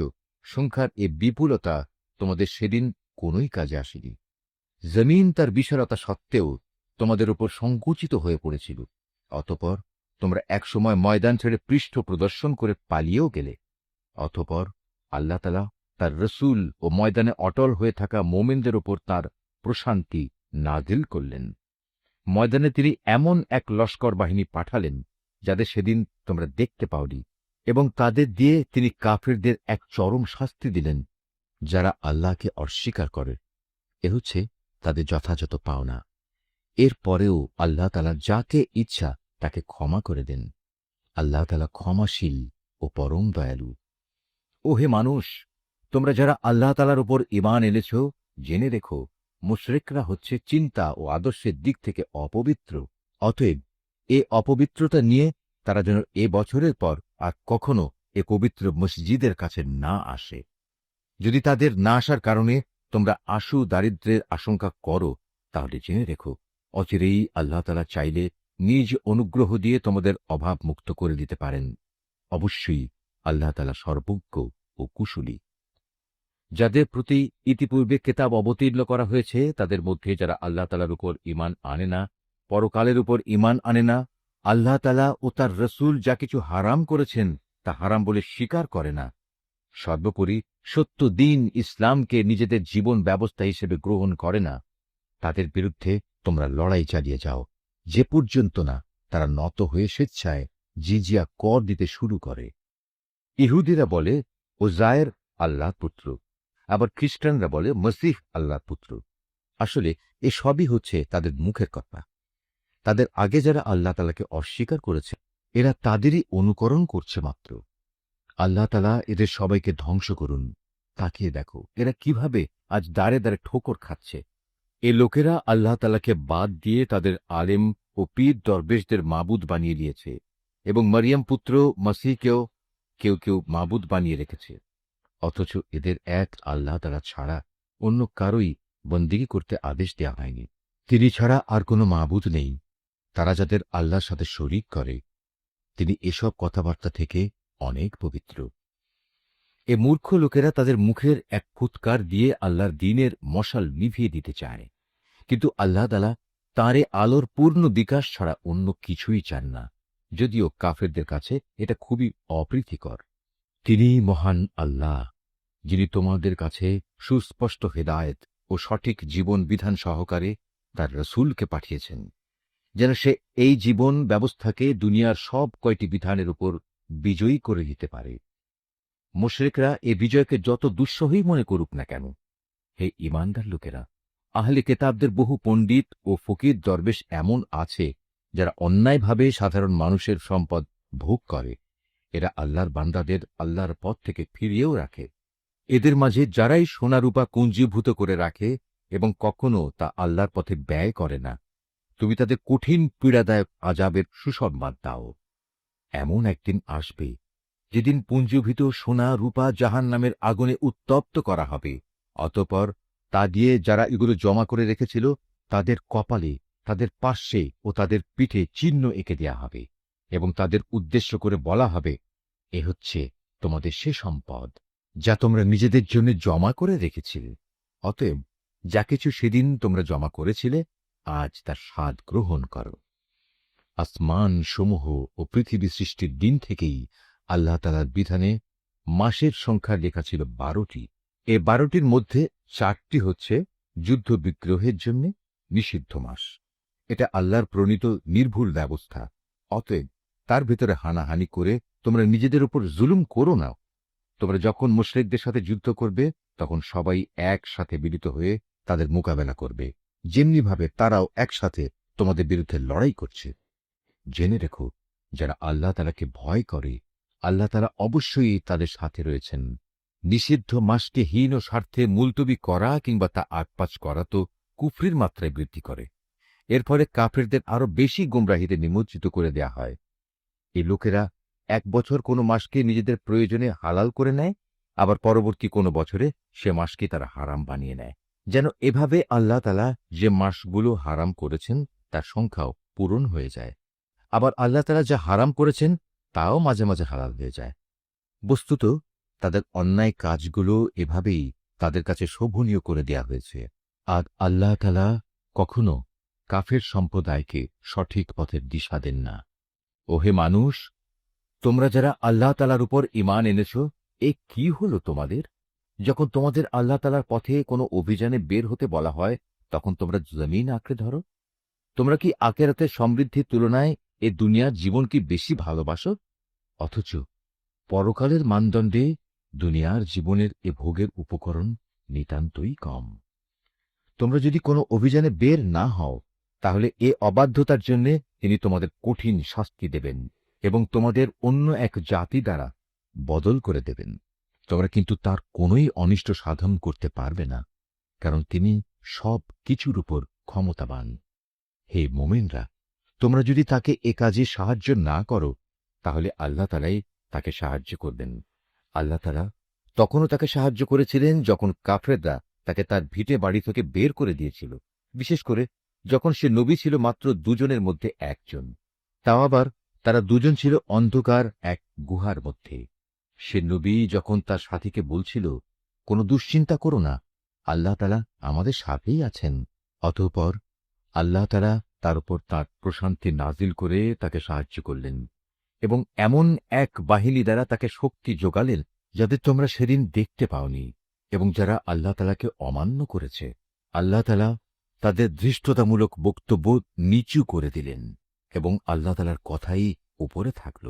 Speaker 1: সংখ্যার এ বিপুলতা তোমাদের সেদিন কোনোই কাজে আসেনি। জমিন তার বিশালতা সত্ত্বেও তোমাদের উপর সংকুচিত হয়ে পড়েছিল। অতঃপর তোমরা একসময় ময়দান ছেড়ে পৃষ্ঠ প্রদর্শন করে পালিয়েও গেলে। অতঃপর আল্লাহ তাআলা তার রসূল ও ময়দানে অটল হয়ে থাকা মোমেনদের উপর তার প্রশান্তি নাজিল করলেন। ময়দানে তিনি এমন এক লস্কর বাহিনী পাঠালেন যাদের সেদিন তোমরা দেখতে পাওনি, এবং তাদের দিয়ে তিনি কাফিরদের এক চরম শাস্তি দিলেন, যারা আল্লাহকে অস্বীকার করে। এ হচ্ছে তাদের যথাযথ পাওনা। এর পরেও আল্লাহ তাআলা যাকে ইচ্ছা তাকে ক্ষমা করে দেন। আল্লাহ তাআলা ক্ষমাশীল ও পরম দয়ালু। ও হে মানুষ, তোমরা যারা আল্লাহ তাআলার উপর ঈমান এনেছ, জেনে রেখো, মুশরিকরা হচ্ছে চিন্তা ও আদর্শের দিক থেকে অপবিত্র। অতএব এ অপবিত্রতা নিয়ে তারা যেন এ বছরের পর আর কখনো এ পবিত্র মসজিদের কাছে না আসে। যদি তাদের না আসার কারণে তোমরা আশু দারিদ্র্যের আশঙ্কা করো, তাহলে জেনে রেখো, অচিরেই আল্লাহ তাআলা চাইলে নিজ অনুগ্রহ দিয়ে তোমাদের অভাব মুক্ত করে দিতে পারেন। অবশ্যই আল্লাহ তাআলা সর্বজ্ঞ ও কুশলী। যাদের প্রতি ইতিপূর্বে কেতাব অবতীর্ণ করা হয়েছে, তাদের মধ্যে যারা আল্লাহ তাআলার উপর ঈমান আনে না, পরকালের উপর ঈমান আনে না, আল্লাহ তাআলা ও তার রসূল যা কিছু হারাম করেছেন তা হারাম বলে স্বীকার করে না, সর্বোপরি সত্য দ্বীন ইসলামকে নিজেদের জীবন ব্যবস্থা হিসেবে গ্রহণ করে না, তাদের বিরুদ্ধে তোমরা লড়াই চালিয়ে যাও, যে পর্যন্ত না তারা নত হয়ে স্বেচ্ছায় জিজিয়া কর দিতে শুরু করে। ইহুদিরা বলে ওজায়ের আল্লাহর পুত্র, আবার খ্রিস্টানরা বলে মসিহ আল্লাহর পুত্র। আসলে এ সবই হচ্ছে তাদের মুখের কথা। তাদের আগে যারা আল্লাহ তাআলাকে অস্বীকার করেছে, এরা তাদেরই অনুকরণ করছে মাত্র। আল্লাহ তাআলা এদের সবাইকে ধ্বংস করুন। তাকিয়ে দেখো এরা কিভাবে আজ দাঁড়ে দাঁড়ে ঠোকর খাচ্ছে। এ লোকেরা আল্লাহ তাআলাকে বাদ দিয়ে তাদের আলেম ও পীর দরবেশদের মাবুদ বানিয়ে দিয়েছে, এবং মরিয়ম পুত্র মসিহকেও কেউ কেউ মাবুদ বানিয়ে রেখেছে। অথচ এদের এক আল্লাহ তাআলা ছাড়া অন্য কারোই বন্দেগী করতে আদেশ দেওয়া হয়নি। তিনি ছাড়া আর কোনো মাবুদ নেই। তারা যাদের আল্লাহর সাথে শরীক করে, তিনি এসব কথাবার্তা থেকে অনেক পবিত্র। এ মূর্খ লোকেরা তাদের মুখের এক ফুৎকার দিয়ে আল্লাহর দ্বীনের মশাল নিভিয়ে দিতে চায়, কিন্তু আল্লাহ তাআলা তাঁর এ আলোর পূর্ণ বিকাশ ছাড়া অন্য কিছুই চান না, যদিও কাফেরদের কাছে এটা খুবই অপ্রীতিকর। তিনিই মহান আল্লাহ, যিনি তোমাদের কাছে সুস্পষ্ট হেদায়েত ও সঠিক জীবন বিধান সহকারে তার রসূলকে পাঠিয়েছেন, যেন সে এই জীবন ব্যবস্থাকে দুনিয়ার সব কয়টি বিধানের উপর বিজয়ী করে দিতে পারে। মুশরিকরা এ বিজয়কে যত দুঃসহই মনে করুক না কেন, হে ঈমানদার লোকেরা, আহলে কেতাবদের বহু পণ্ডিত ও ফকির দরবেশ এমন আছে যারা অন্যায়ভাবে সাধারণ মানুষের সম্পদ ভোগ করে। এরা আল্লাহর বান্দাদের আল্লাহর পথ থেকে ফিরিয়েও রাখে। এদের মাঝে যারাই সোনারূপা পুঞ্জীভূত করে রাখে এবং কখনো তা আল্লাহর পথে ব্যয় করে না, তুমি তাদের কঠিন পীড়াদায়ক আযাবের সুসংবাদ দাও। এমন একদিন আসবে যেদিন পুঞ্জীভূত সোনা রূপা জাহান্নামের আগুনে উত্তপ্ত করা হবে। অতঃপর তা দিয়ে যারা এগুলো জমা করে রেখেছিল, তাদের কপালে, তাদের পার্শ্বে ও তাদের পিঠে চিহ্ন এঁকে দেয়া হবে, এবং তাদের উদ্দেশ্য করে বলা হবে, এ হচ্ছে তোমাদের সে সম্পদ যা তোমরা নিজেদের জন্য জমা করে রেখেছিলে। অতএব যা কিছু সেদিন তোমরা জমা করেছিলে, আজ তার স্বাদ গ্রহণ করো। আসমান সমূহ ও পৃথিবী সৃষ্টির দিন থেকেই আল্লাহ তাআলার বিধানে মাসের সংখ্যা লেখা ছিল 12টি। এ 12টির মধ্যে 4টি হচ্ছে যুদ্ধ বিগ্রহের জন্য নিষিদ্ধ মাস। এটা আল্লাহর প্রণীত নির্ভুল ব্যবস্থা। অতএব তার ভিতরে হানাহানি করে তোমরা নিজেদের উপর জুলুম করো না। তোমরা যখন মুশরিকদের সাথে যুদ্ধ করবে, তখন সবাই একসাথে মিলিত হয়ে তাদের মোকাবেলা করবে, যেমনিভাবে তারাও একসাথে তোমাদের বিরুদ্ধে লড়াই করছে। জেনে রেখো, যারা আল্লাহ তাআলাকে ভয় করে, আল্লাহ তাআলা অবশ্যই তাদের সাথে রয়েছেন। নিষিদ্ধ মাসকে হীন ও স্বার্থে মুলতবি করা কিংবা তা আগপাচ করা তো কুফরির মাত্রায় বৃদ্ধি করে। এর ফলে কাফেরদের আরো বেশি গুমরাহিতে নিমজ্জিত করে দেয়া হয়। এই লোকেরা এক বছর কোনো মাসকে নিজেদের প্রয়োজনে হালাল করে নেয়, আবার পরবর্তী কোনো বছরে সে মাসকে তারা হারাম বানিয়ে নেয়, যেন এভাবে আল্লাহ তাআলা যে মাসগুলো হারাম করেছেন তার সংখ্যাও পূরণ হয়ে যায়। আবার আল্লাহ তাআলা যা হারাম করেছেন তাও মাঝে মাঝে হালাল হয়ে যায়। বস্তুত তাদের অন্যায় কাজগুলো এভাবেই তাদের কাছে শোভনীয় করে দেয়া হয়েছে। আর আল্লাহ তাআলা কখনো কাফের সম্প্রদায়কে সঠিক পথের দিশা দেন না। ওহে মানুষ, তোমরা যারা আল্লাহ তাআলার উপর ঈমান এনেছ, এ কি হলো তোমাদের? যখন তোমাদের আল্লাহ তাআলার পথে কোনো অভিযানে বের হতে বলা হয়, তখন তোমরা জমিন আঁকড়ে ধরো। তোমরা কি আখিরাতের সমৃদ্ধির তুলনায় এ দুনিয়ার জীবন কি বেশি ভালোবাসো? অথচ পরকালের মানদণ্ডে দুনিয়ার জীবনের এ ভোগের উপকরণ নিতান্তই কম। তোমরা যদি কোনো অভিযানে বের না হও, তাহলে এ অবাধ্যতার জন্য তিনি তোমাদের কঠিন শাস্তি দেবেন এবং তোমাদের অন্য এক জাতি দ্বারা বদল করে দেবেন। তোমরা কিন্তু তার কোনোই অনিষ্ট সাধন করতে পারবে না, কারণ তিনি সব কিছুর উপর ক্ষমতাবান। হে মোমেনরা, তোমরা যদি তাকে এ কাজে সাহায্য না করো, তাহলে আল্লাহ তাআলাই তাকে সাহায্য করবেন। আল্লাহ তাআলা তখনও তাকে সাহায্য করেছিলেন যখন কাফেররা তাকে তার ভিটে বাড়ি থেকে বের করে দিয়েছিল, বিশেষ করে যখন সে নবী ছিল মাত্র দুজনের মধ্যে একজন। তাও আবার তারা দুজন ছিল অন্ধকার এক গুহার মধ্যে। সে নবী যখন তার সাথীকে বলছিল, কোনো দুশ্চিন্তা করো না, আল্লাহ তাআলা আমাদের সাথেই আছেন, অতঃপর আল্লাহ তাআলা তার উপর তাঁর প্রশান্তি নাজিল করে তাকে সাহায্য করলেন এবং এমন এক বাহিনী দ্বারা তাকে শক্তি যোগালেন যাদের তোমরা সেদিন দেখতে পাওনি, এবং যারা আল্লাহ তাআলাকে অমান্য করেছে, আল্লাহ তাআলা তাদের ধৃষ্টতামূলক বক্তব্য নিচু করে দিলেন এবং আল্লাহ তাআলার কথাই উপরে থাকল।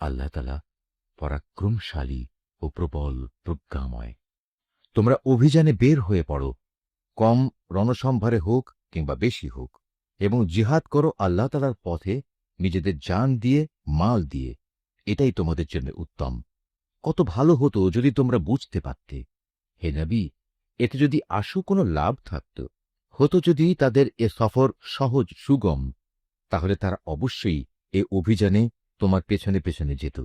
Speaker 1: আল্লাহ তাআলা পরাক্রমশালী ও প্রবল প্রজ্ঞাময়। তোমরা অভিযানে বের হয়ে পড়ো, কম রণসম্ভারে হোক কিংবা বেশি হোক, এবং জিহাদ করো আল্লাহ তাআলার পথে নিজেদের জান দিয়ে, মাল দিয়ে। এটাই তোমাদের জন্য উত্তম। কত ভালো হতো যদি তোমরা বুঝতে পারতে। হে নবী, এতে যদি আশু কোনো লাভ থাকত, হতো যদি তাদের এ সফর সহজ সুগম, তাহলে তারা অবশ্যই এ অভিযানে তোমার পেছনে পেছনে যেত।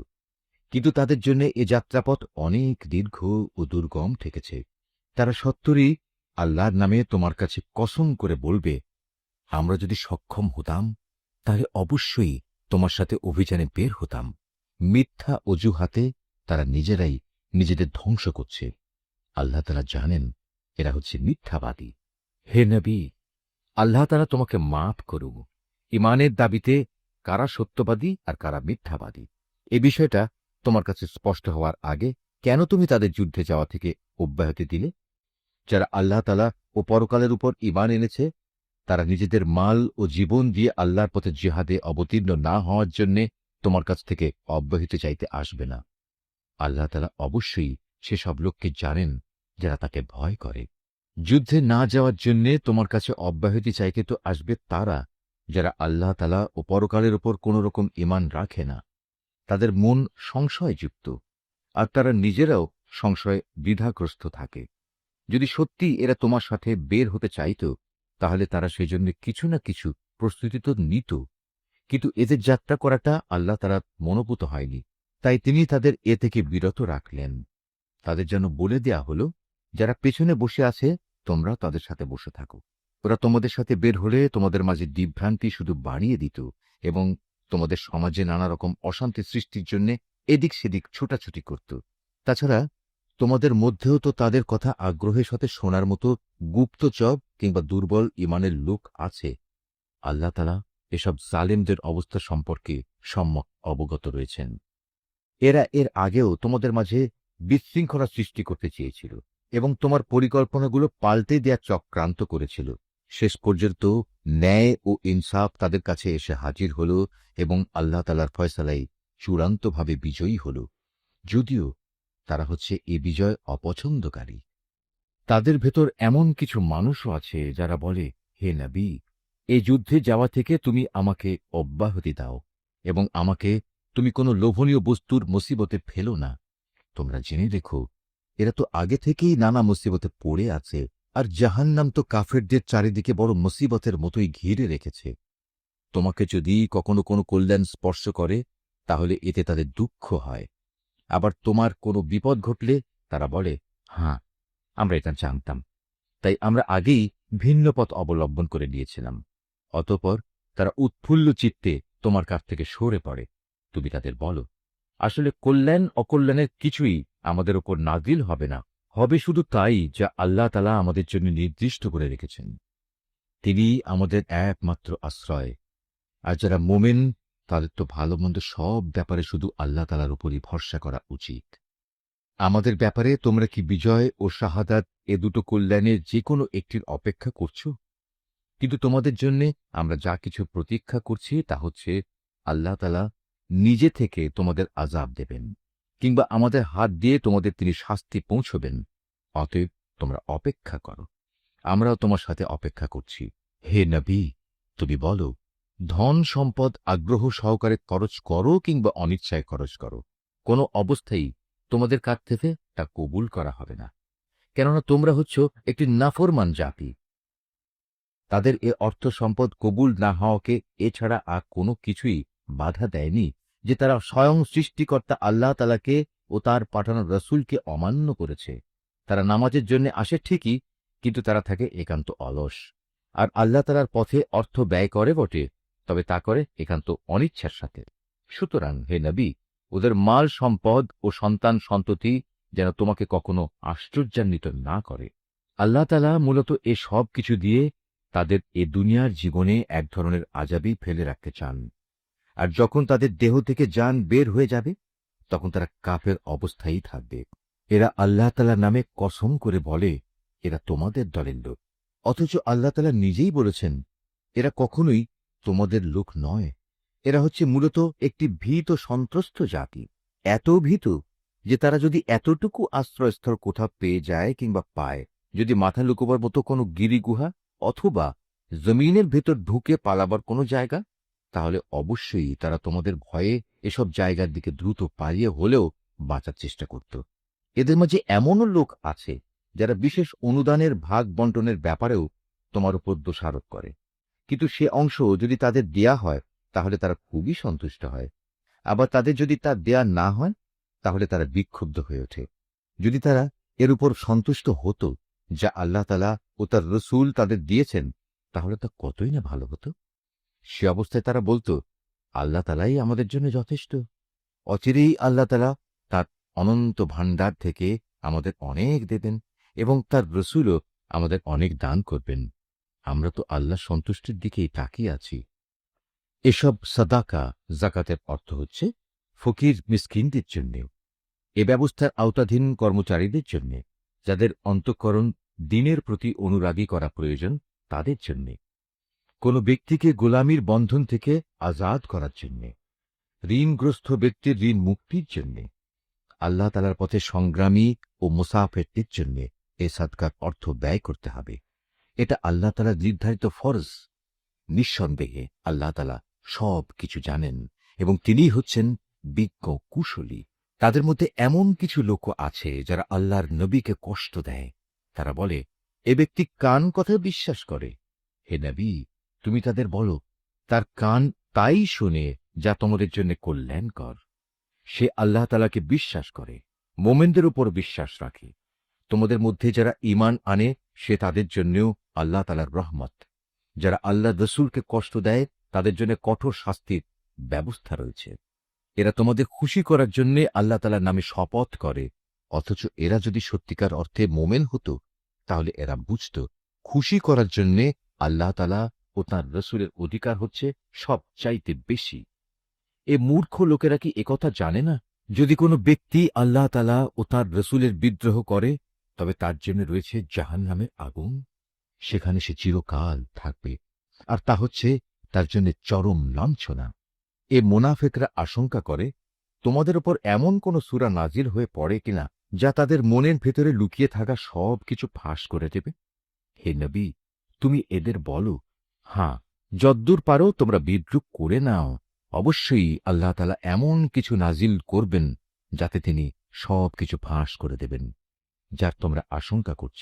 Speaker 1: কিন্তু তাদের জন্য এ যাত্রাপথ অনেক দীর্ঘ ও দুর্গম ঠেকেছে। তারা সত্তরই আল্লাহর নামে তোমার কাছে কসম করে বলবে, আমরা যদি সক্ষম হতাম তাহলে অবশ্যই তোমার সাথে অভিযানে বের হতাম। মিথ্যা অজুহাতে তারা নিজেরাই নিজেদের ধ্বংস করছে। আল্লাহ তাআলা জানেন এরা হচ্ছে মিথ্যাবাদী। হে নবী, আল্লাহ তাআলা তোমাকে মাফ করুক। ঈমানের দাবিতে কারা সত্যবাদী আর কারা মিথ্যাবাদী, এ বিষয়টা তোমার কাছে স্পষ্ট হওয়ার আগে কেন তুমি তাদের যুদ্ধে যাওয়া থেকে অব্যাহতি দিলে? যারা আল্লাহ তাআলা ও পরকালের উপর ঈমান এনেছে, তারা নিজেদের মাল ও জীবন দিয়ে আল্লাহর পথে জিহাদে অবতীর্ণ না হওয়ার জন্য তোমার কাছ থেকে অব্যাহতি চাইতে আসবে না। আল্লাহ তাআলা অবশ্যই সেসব লোককে জানেন যারা তাকে ভয় করে। যুদ্ধে না যাওয়ার জন্য তোমার কাছে অব্যাহতি চাইতে তো আসবে তারা যারা আল্লাহ তাআলা ও পরকালের উপর কোন রকম ঈমান রাখে না। তাদের মন সংশয়যুক্ত, আর তারা নিজেরাও সংশয় দ্বিধাগ্রস্ত থাকে। যদি সত্যি এরা তোমার সাথে বের হতে চাইত, তাহলে তারা সেজন্য কিছু না কিছু প্রস্তুতি তো নিত, কিন্তু এদের যাত্রা করাটা আল্লাহ তাআলার মনোপুত হয়নি, তাই তিনি তাদের এ থেকে বিরত রাখলেন। তাদের যেন বলে দেয়া হলো, যারা পেছনে বসে আছে তোমরা তাদের সাথে বসে থাকো। ওরা তোমাদের সাথে বের হলে তোমাদের মাঝে বিভ্রান্তি শুধু বাড়িয়ে দিত এবং তোমাদের সমাজে নানা রকম অশান্তি সৃষ্টির জন্য এদিক সেদিক ছোটাছুটি করত। তাছাড়া তোমাদের মধ্যেও তো তাদের কথা আগ্রহের সাথে শোনার মতো গুপ্তচর কিংবা দুর্বল ঈমানের লোক আছে। আল্লাহ তাআলা এসব জালেমদের অবস্থা সম্পর্কে সম্যক অবগত রয়েছেন। এরা এর আগেও তোমাদের মাঝে বিশৃঙ্খলা সৃষ্টি করতে চেয়েছিল এবং তোমার পরিকল্পনাগুলো পাল্টে দেয়া চক্রান্ত করেছিল। শেষ পর্যন্ত ন্যায় ও ইনসাফ তাদের কাছে এসে হাজির হল এবং আল্লাহ তাআলার ফয়সালাই চূড়ান্তভাবে বিজয়ী হল, যদিও তারা হচ্ছে এ বিজয় অপছন্দকারী। তাদের ভেতর এমন কিছু মানুষও আছে যারা বলে, হে নবী, এই যুদ্ধে যাওয়া থেকে তুমি আমাকে অব্যাহতি দাও এবং আমাকে তুমি কোনো লোভনীয় বস্তুর মুসিবতে ফেলো না। তোমরা জেনে রেখো, এরা তো আগে থেকেই নানা মুসিবতে পড়ে আছে, আর জাহান্নাম তো কাফেরদের চারিদিকে বড় মুসিবতের মতোই ঘিরে রেখেছে। তোমাকে যদি কখনো কোনো কল্যাণ স্পর্শ করে তাহলে এতে তাদের দুঃখ হয়, আবার তোমার কোনো বিপদ ঘটলে তারা বলে, হ্যাঁ, আমরা এটা জানতাম, তাই আমরা আগেই ভিন্ন পথ অবলম্বন করে নিয়েছিলাম। অতঃপর তারা উৎফুল্ল চিত্তে তোমার কাছ থেকে সরে পড়ে। তুমি তাদের বলো, আসলে কল্যাণ অকল্যাণের কিছুই আমাদের উপর নাজিল হবে না, হবে শুধু তাই যা আল্লাহ তাআলা আমাদের জন্য নির্দিষ্ট করে রেখেছেন। তিনি আমাদের একমাত্র আশ্রয়। আর যারা মোমেন তাদের তো ভালো মন্দ সব ব্যাপারে শুধু আল্লাহ তাআলার উপরই ভরসা করা উচিত। আমাদের ব্যাপারে তোমরা কি বিজয় ও শাহাদাত এ দুটো কল্যাণের যে কোনো একটির অপেক্ষা করছ? কিন্তু তোমাদের জন্য আমরা যা কিছু প্রতীক্ষা করছি তা হচ্ছে আল্লাহ তাআলা নিজে থেকে তোমাদের আযাব দেবেন, কিংবা আমাদের হাত দিয়ে তোমাদের তিনি শাস্তি পৌঁছবেন। অতএব তোমরা অপেক্ষা করো, আমরাও তোমার সাথে অপেক্ষা করছি। হে নবী, তুমি বলো, ধন সম্পদ আগ্রহ সহকারে খরচ করো কিংবা অনিচ্ছায় খরচ করো, কোনো অবস্থায় তোমাদের কাছ থেকে তা কবুল করা হবে না, কেননা তোমরা হচ্ছ একটি নাফরমান জাতি। তাদের এ অর্থ সম্পদ কবুল না হওয়াকে এছাড়া আর কোনো কিছুই বাধা দেয়নি যে তারা স্বয়ং সৃষ্টিকর্তা আল্লাহ তাআলাকে ও তার পাঠানো রসুলকে অমান্য করেছে। তারা নামাজের জন্য আসে ঠিকই, কিন্তু তারা থাকে একান্ত অলস, আর আল্লাহ তাআলার পথে অর্থ ব্যয় করে বটে, তবে তা করে একান্ত অনিচ্ছার সাথে। সুতরাং হে নবী, ওদের মাল সম্পদ ও সন্তান সন্ততি যেন তোমাকে কখনো আশ্চর্যান্বিত না করে। আল্লাহ তাআলা মূলত এ সব কিছু দিয়ে তাদের এ দুনিয়ার জীবনে এক ধরনের আযাবই ফেলে রাখতে চান, আর যখন তাদের দেহ থেকে জান বের হয়ে যাবে তখন তারা কাফের অবস্থায় থাকবে। এরা আল্লাহ তাআলার নামে কসম করে বলে এরা তোমাদের দলের লোক, অথচ আল্লাহ তাআলা নিজেই বলেছেন এরা কখনোই তোমাদের লোক নয়। এরা হচ্ছে মূলত একটি ভীত ও সন্ত্রস্ত জাতি, এত ভীত যে তারা যদি এতটুকু আশ্রয়স্থল কোথাও পেয়ে যায় কিংবা পায়, যদি মাথা লুকোবার মতো কোনো গিরিগুহা অথবা জমিনের ভেতর ঢুকে পালাবার কোনো জায়গা, তাহলে অবশ্যই তারা তোমাদের ভয়ে এসব জায়গার দিকে দ্রুত পালিয়ে হলেও বাঁচার চেষ্টা করত। এদের মাঝে এমনও লোক আছে যারা বিশেষ অনুদানের ভাগ বন্টনের ব্যাপারেও তোমার উপর দোষারোপ করে, কিন্তু সে অংশ যদি তাদের দেয়া হয় তাহলে তারা খুবই সন্তুষ্ট হয়, আবার তাদের যদি তা দেয়া না হয় তাহলে তারা বিক্ষুব্ধ হয়ে ওঠে। যদি তারা এর উপর সন্তুষ্ট হতো যা আল্লাহ তাআলা ও তার রসূল তাদের দিয়েছেন, তাহলে তা কতই না ভালো হতো। সে অবস্থায় তারা বলতো, আল্লাহ তাআলাই আমাদের জন্য যথেষ্ট। অচিরেই আল্লাহ তাআলা তার অনন্ত ভাণ্ডার থেকে আমাদের অনেক দেবেন এবং তার রসূলও আমাদের অনেক দান করবেন। আমরা তো আল্লাহ সন্তুষ্টির দিকেই তাকিয়ে আছি। এসব সাদাকা জাকাতের অর্থ হচ্ছে ফকির মিসকিনদের জন্য, এ ব্যবস্থার আওতাধীন কর্মচারীদের জন্য, যাদের অন্তঃকরণ দ্বীনের প্রতি অনুরাগী করা প্রয়োজন তাদের জন্য, কোন ব্যক্তিকে গোলামির বন্ধন থেকে আজাদ করার জন্য, ঋণগ্রস্ত ব্যক্তির ঋণ মুক্তির জন্য, আল্লাহ তাআলার পথে সংগ্রামী ও মুসাফিরদের জন্য এ সাদকার অর্থ ব্যয় করতে হবে। এটা আল্লাহ তাআলার নির্ধারিত ফরজ। নিঃসন্দেহে আল্লাহ তাআলা সব কিছু জানেন এবং তিনিই হচ্ছেন বিজ্ঞ কুশলী। তাদের মধ্যে এমন কিছু লোক আছে যারা আল্লাহর নবীকে কষ্ট দেয়। তারা বলে, এ ব্যক্তি কান কথা বিশ্বাস করে। হে নবী, তুমি তাদের বলো, তার কান তাই শুনে যা তোমাদের জন্য কল্যাণকর। সে আল্লাহ তাআলাকে বিশ্বাস করে, মোমেনদের উপর বিশ্বাস রাখে। তোমাদের মধ্যে যারা ঈমান আনে সে তাদের জন্যও আল্লাহ তাআলার রহমত। যারা আল্লাহ রসূলকে কষ্ট দেয় তাদের জন্য কঠোর শাস্তির ব্যবস্থা রয়েছে। এরা তোমাদের খুশি করার জন্য আল্লাহ তাআলার নামে শপথ করে, অথচ এরা যদি সত্যিকার অর্থে মোমেন হতো তাহলে এরা বুঝত খুশি করার জন্য আল্লাহ তাআলা ও তাঁর রসূলের অধিকার হচ্ছে সবচাইতে বেশি। এ মূর্খ লোকেরা কি একথা জানে না? যদি কোনো ব্যক্তি আল্লাহ তাআলা ও তাঁর রসূলের বিদ্রোহ করে তবে তার জন্য রয়েছে জাহান্নামের আগুন, সেখানে সে চিরকাল থাকবে, আর তা হচ্ছে তার জন্য চরম লাঞ্ছনা। এ মোনাফেকরা আশঙ্কা করে তোমাদের উপর এমন কোন সূরা নাজিল হয়ে পড়ে কিনা যা তাদের মনের ভেতরে লুকিয়ে থাকা সব কিছু ফাঁস করে দেবে। হে নবী, তুমি এদের বলো, হ্যাঁ, যদ্দূর পারো তোমরা বিদ্রুপ করে নাও, অবশ্যই আল্লাহ তাআলা এমন কিছু নাজিল করবেন যাতে তিনি সব কিছু ফাঁস করে দেবেন। যার তোমরা আশঙ্কা করছ।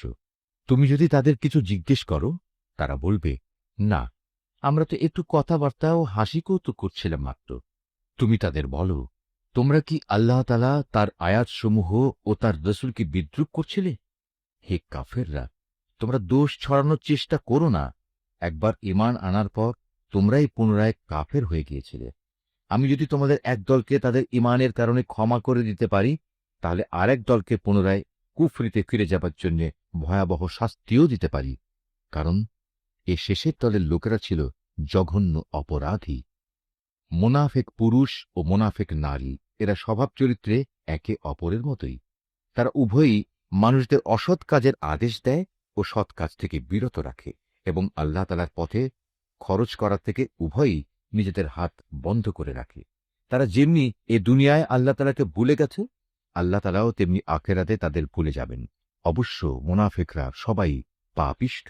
Speaker 1: তুমি যদি তাদের কিছু জিজ্ঞেস করো, তারা বলবে, না, আমরা তো একটু কথাবার্তা ও হাসি কৌতুক করছিলাম মাত্র। তুমি তাদের বলো, তোমরা কি আল্লাহ তাআলা তার আয়াতসমূহ ও তার রসুলকে বিদ্রূপ করছিলে? হে কাফেররা, তোমরা দোষ ছড়ানোর চেষ্টা করো না। একবার ঈমান আনার পর তোমরাই পুনরায় কাফের হয়ে গিয়েছিলে। আমি যদি তোমাদের এক দলকে তাদের ঈমানের কারণে ক্ষমা করে দিতে পারি, তাহলে আরেক দলকে পুনরায় কুফরিতে ফিরে যাবার জন্য ভয়াবহ শাস্তিও দিতে পারি। কারণ এ শেষের দলের লোকেরা ছিল জঘন্য অপরাধী। মোনাফেক পুরুষ ও মোনাফেক নারী, এরা স্বভাব চরিত্রে একে অপরের মতোই। তারা উভয়ই মানুষদের অসৎ কাজের আদেশ দেয় ও সৎ কাজ থেকে বিরত রাখে, এবং আল্লাহ তাআলার পথে খরচ করা থেকে উভয়ই নিজেদের হাত বন্ধ করে রাখে। তারা যেমনি এ দুনিয়ায় আল্লাহ তাআলাকে ভুলে গেছে, আল্লাহ তাআলাও তেমনি আখেরাতে তাদের ভুলে যাবেন। অবশ্য মোনাফেকরা সবাই পাপিষ্ঠ।